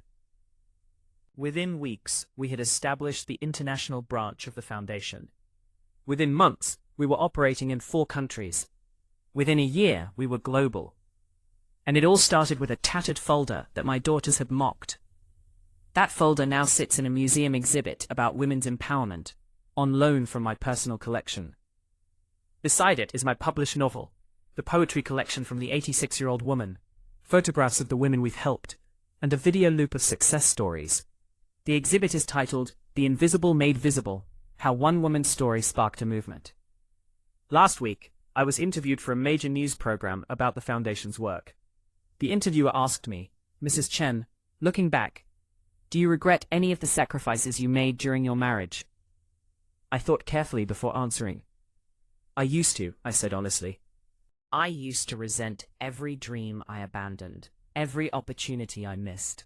Within weeks, we had established the international branch of the foundation. Within months, we were operating in 4 countries. Within a year, we were global. And it all started with a tattered folder that my daughters had mocked. That folder now sits in a museum exhibit about women's empowerment, on loan from my personal collection. Beside it is my published novel, the poetry collection from the 86-year-old woman, photographs of the women we've helped, and a video loop of success stories. The exhibit is titled, The Invisible Made Visible, How One Woman's Story Sparked a Movement. Last week, I was interviewed for a major news program about the Foundation's work. The interviewer asked me, Mrs. Chen, looking back, do you regret any of the sacrifices you made during your marriage? I thought carefully before answering. I used to, I said honestly. I used to resent every dream I abandoned, every opportunity I missed.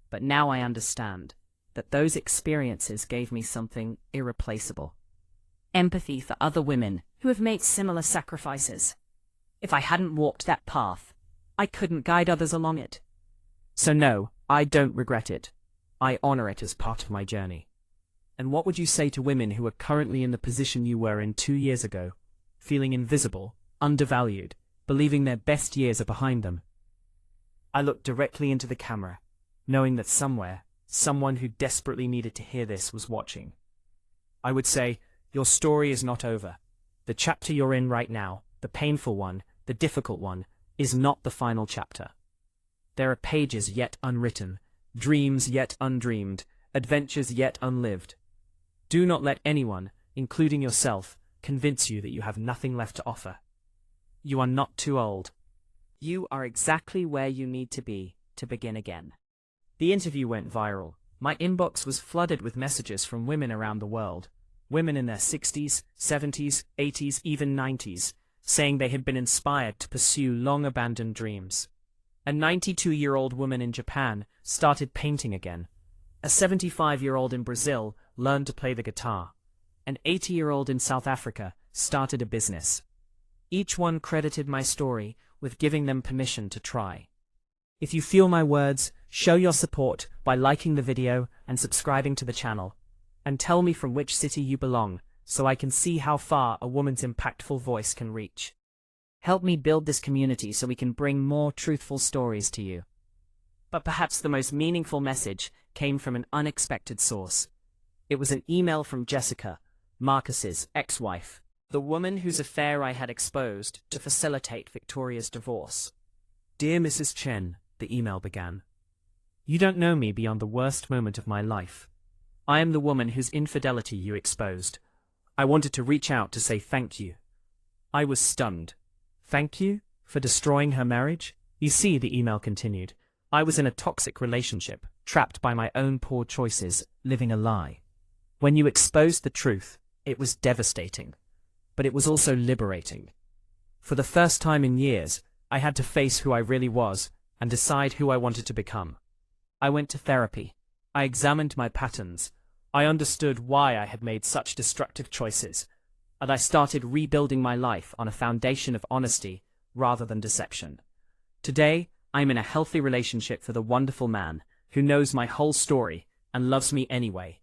But now I understand that those experiences gave me something irreplaceable. Empathy for other women who have made similar sacrifices. If I hadn't walked that path, I couldn't guide others along it. So no, I don't regret it. I honor it as part of my journey. And what would you say to women who are currently in the position you were in 2 years ago, feeling invisible, undervalued, believing their best years are behind them? I looked directly into the camera, knowing that somewhere, someone who desperately needed to hear this was watching. I would say, your story is not over. The chapter you're in right now, the painful one, the difficult one, is not the final chapter. There are pages yet unwritten, dreams yet undreamed, adventures yet unlived. Do not let anyone, including yourself, convince you that you have nothing left to offer. You are not too old. You are exactly where you need to be to begin again. The interview went viral, My inbox was flooded with messages from women around the world, women in their 60s, 70s, 80s, even 90s, saying they had been inspired to pursue long-abandoned dreams. A 92-year-old woman in Japan started painting again. A 75-year-old in Brazil learned to play the guitar. An 80-year-old in South Africa started a business. Each one credited my story with giving them permission to try. If you feel my words, show your support by liking the video and subscribing to the channel. And tell me from which city you belong, so I can see how far a woman's impactful voice can reach. Help me build this community so we can bring more truthful stories to you. But perhaps the most meaningful message came from an unexpected source. It was an email from Jessica, Marcus's ex-wife, the woman whose affair I had exposed to facilitate Victoria's divorce. "Dear Mrs. Chen," the email began, "you don't know me beyond the worst moment of my life. I am the woman whose infidelity you exposed. I wanted to reach out to say thank you." I was stunned. "Thank you? For destroying her marriage?" "You see," the email continued, "I was in a toxic relationship, trapped by my own poor choices, living a lie. When you exposed the truth, it was devastating. But it was also liberating. For the first time in years, I had to face who I really was and decide who I wanted to become. I went to therapy. I examined my patterns. I understood why I had made such destructive choices, and I started rebuilding my life on a foundation of honesty rather than deception. Today, I'm in a healthy relationship with a wonderful man who knows my whole story and loves me anyway.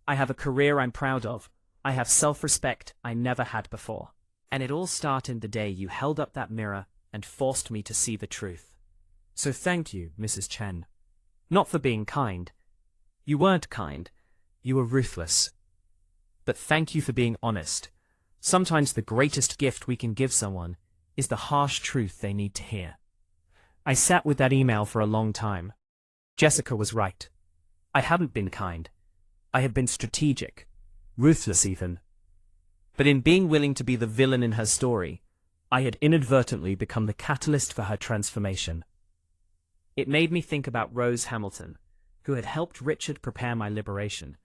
I have a career I'm proud of. I have self-respect I never had before. And it all started the day you held up that mirror and forced me to see the truth. So thank you, Mrs. Chen. Not for being kind. You weren't kind. You were ruthless. But thank you for being honest. Sometimes the greatest gift we can give someone is the harsh truth they need to hear." I sat with that email for a long time. Jessica was right. I hadn't been kind. I had been strategic. Ruthless even. But in being willing to be the villain in her story, I had inadvertently become the catalyst for her transformation. It made me think about Rose Hamilton, who had helped Richard prepare my liberation,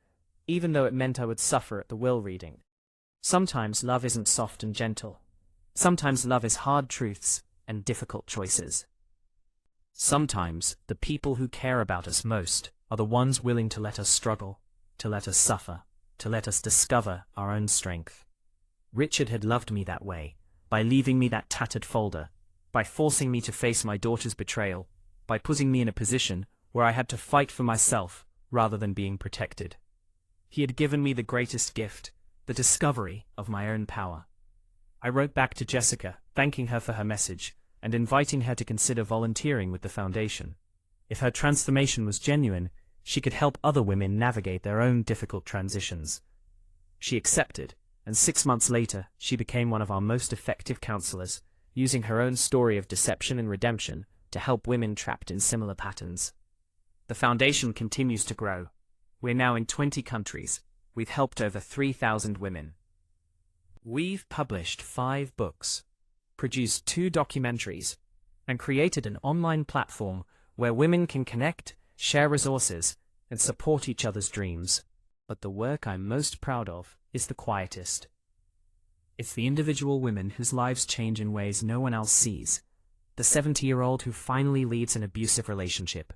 even though it meant I would suffer at the will reading. Sometimes love isn't soft and gentle. Sometimes love is hard truths and difficult choices. Sometimes the people who care about us most are the ones willing to let us struggle, to let us suffer, to let us discover our own strength. Richard had loved me that way, by leaving me that tattered folder, by forcing me to face my daughter's betrayal, by putting me in a position where I had to fight for myself rather than being protected. He had given me the greatest gift, the discovery of my own power. I wrote back to Jessica, thanking her for her message, and inviting her to consider volunteering with the foundation. If her transformation was genuine, she could help other women navigate their own difficult transitions. She accepted, and 6 months later, she became one of our most effective counselors, using her own story of deception and redemption to help women trapped in similar patterns. The foundation continues to grow. We're now in 20 countries. We've helped over 3,000 women. We've published 5 books, produced 2 documentaries, and created an online platform where women can connect, share resources, and support each other's dreams. But the work I'm most proud of is the quietest. It's the individual women whose lives change in ways no one else sees. The 70-year-old who finally leaves an abusive relationship.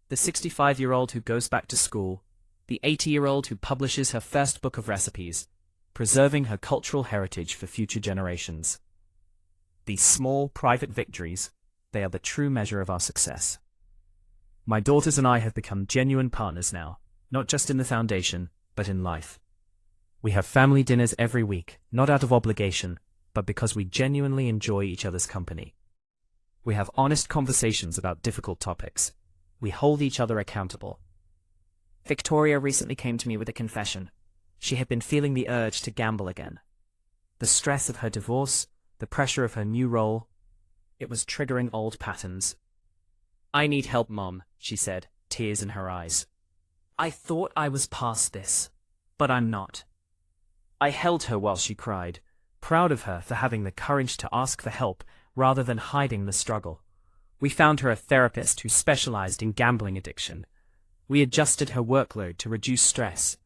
The 65-year-old who goes back to school. The 80-year-old who publishes her first book of recipes, preserving her cultural heritage for future generations. These small, private victories, they are the true measure of our success. My daughters and I have become genuine partners now, not just in the foundation, but in life. We have family dinners every week, not out of obligation, but because we genuinely enjoy each other's company. We have honest conversations about difficult topics. We hold each other accountable. Victoria recently came to me with a confession. She had been feeling the urge to gamble again. The stress of her divorce, the pressure of her new role, it was triggering old patterns. "I need help, Mom," she said, tears in her eyes. I thought I was past this, but I'm not. I held her while she cried, proud of her for having the courage to ask for help rather than hiding the struggle. We found her a therapist who specialized in gambling addiction. We adjusted her workload to reduce stress.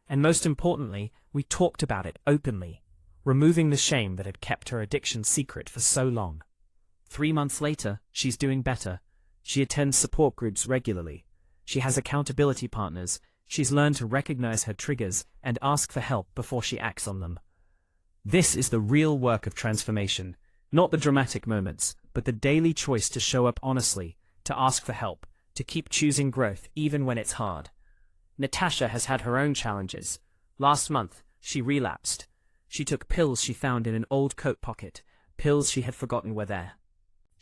And most importantly, we talked about it openly, removing the shame that had kept her addiction secret for so long. 3 months later, she's doing better. She attends support groups regularly. She has accountability partners. She's learned to recognize her triggers and ask for help before she acts on them. This is the real work of transformation, not the dramatic moments, but the daily choice to show up honestly, to ask for help, to keep choosing growth even when it's hard. Natasha has had her own challenges. Last month, she relapsed. She took pills she found in an old coat pocket, pills she had forgotten were there.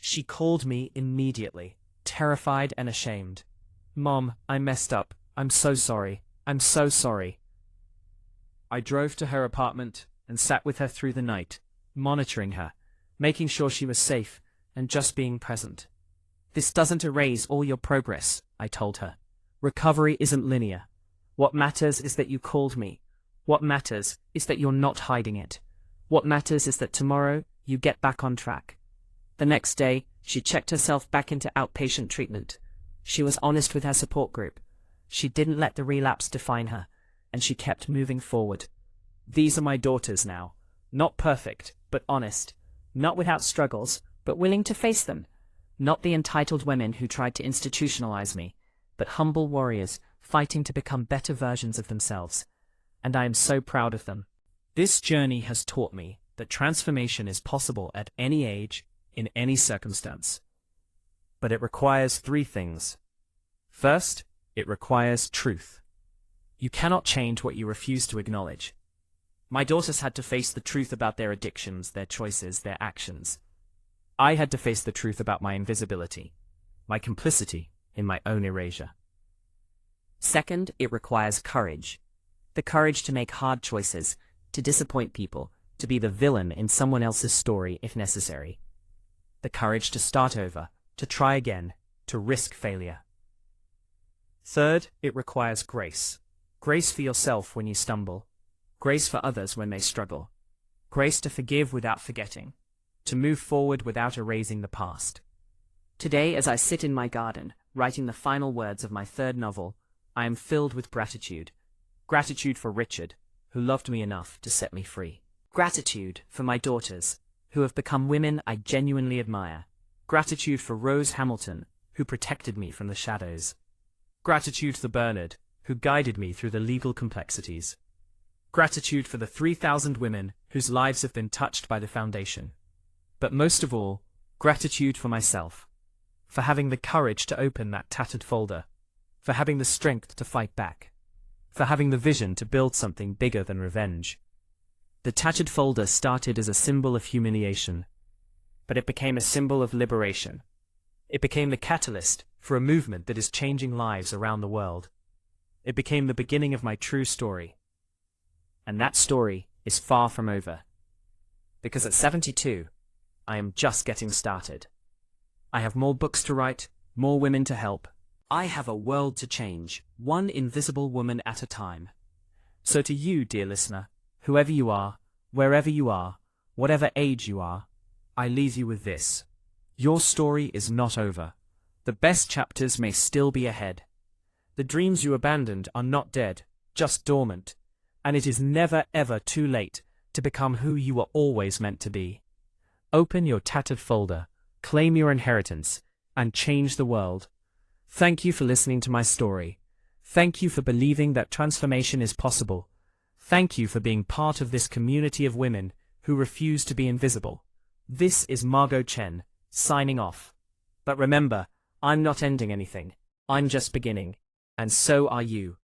She called me immediately, terrified and ashamed. "Mom, I messed up. I'm so sorry. I'm so sorry." I drove to her apartment and sat with her through the night, monitoring her, making sure she was safe, and just being present. "This doesn't erase all your progress," I told her. "Recovery isn't linear. What matters is that you called me. What matters is that you're not hiding it. What matters is that tomorrow you get back on track." The next day, she checked herself back into outpatient treatment. She was honest with her support group. She didn't let the relapse define her, and she kept moving forward. These are my daughters now. Not perfect, but honest. Not without struggles, but willing to face them. Not the entitled women who tried to institutionalize me, but humble warriors fighting to become better versions of themselves. And I am so proud of them. This journey has taught me that transformation is possible at any age, in any circumstance. But it requires 3 things. First, it requires truth. You cannot change what you refuse to acknowledge. My daughters had to face the truth about their addictions, their choices, their actions. I had to face the truth about my invisibility, my complicity in my own erasure. Second, it requires courage. The courage to make hard choices, to disappoint people, to be the villain in someone else's story if necessary. The courage to start over, to try again, to risk failure. Third, it requires grace. Grace for yourself when you stumble. Grace for others when they struggle. Grace to forgive without forgetting. To move forward without erasing the past. Today, as I sit in my garden, writing the final words of my 3rd novel, I am filled with gratitude. Gratitude for Richard, who loved me enough to set me free. Gratitude for my daughters, who have become women I genuinely admire. Gratitude for Rose Hamilton, who protected me from the shadows. Gratitude for Bernard, who guided me through the legal complexities. Gratitude for the 3,000 women whose lives have been touched by the foundation. But most of all, gratitude for myself, for having the courage to open that tattered folder, for having the strength to fight back, for having the vision to build something bigger than revenge. The tattered folder started as a symbol of humiliation, but it became a symbol of liberation. It became the catalyst for a movement that is changing lives around the world. It became the beginning of my true story. And that story is far from over. Because at 72, I am just getting started. I have more books to write, more women to help. I have a world to change, one invisible woman at a time. So to you, dear listener, whoever you are, wherever you are, whatever age you are, I leave you with this. Your story is not over. The best chapters may still be ahead. The dreams you abandoned are not dead, just dormant. And it is never ever too late to become who you were always meant to be. Open your tattered folder, claim your inheritance, and change the world. Thank you for listening to my story. Thank you for believing that transformation is possible. Thank you for being part of this community of women who refuse to be invisible. This is Margot Chen, signing off. But remember, I'm not ending anything. I'm just beginning. And so are you.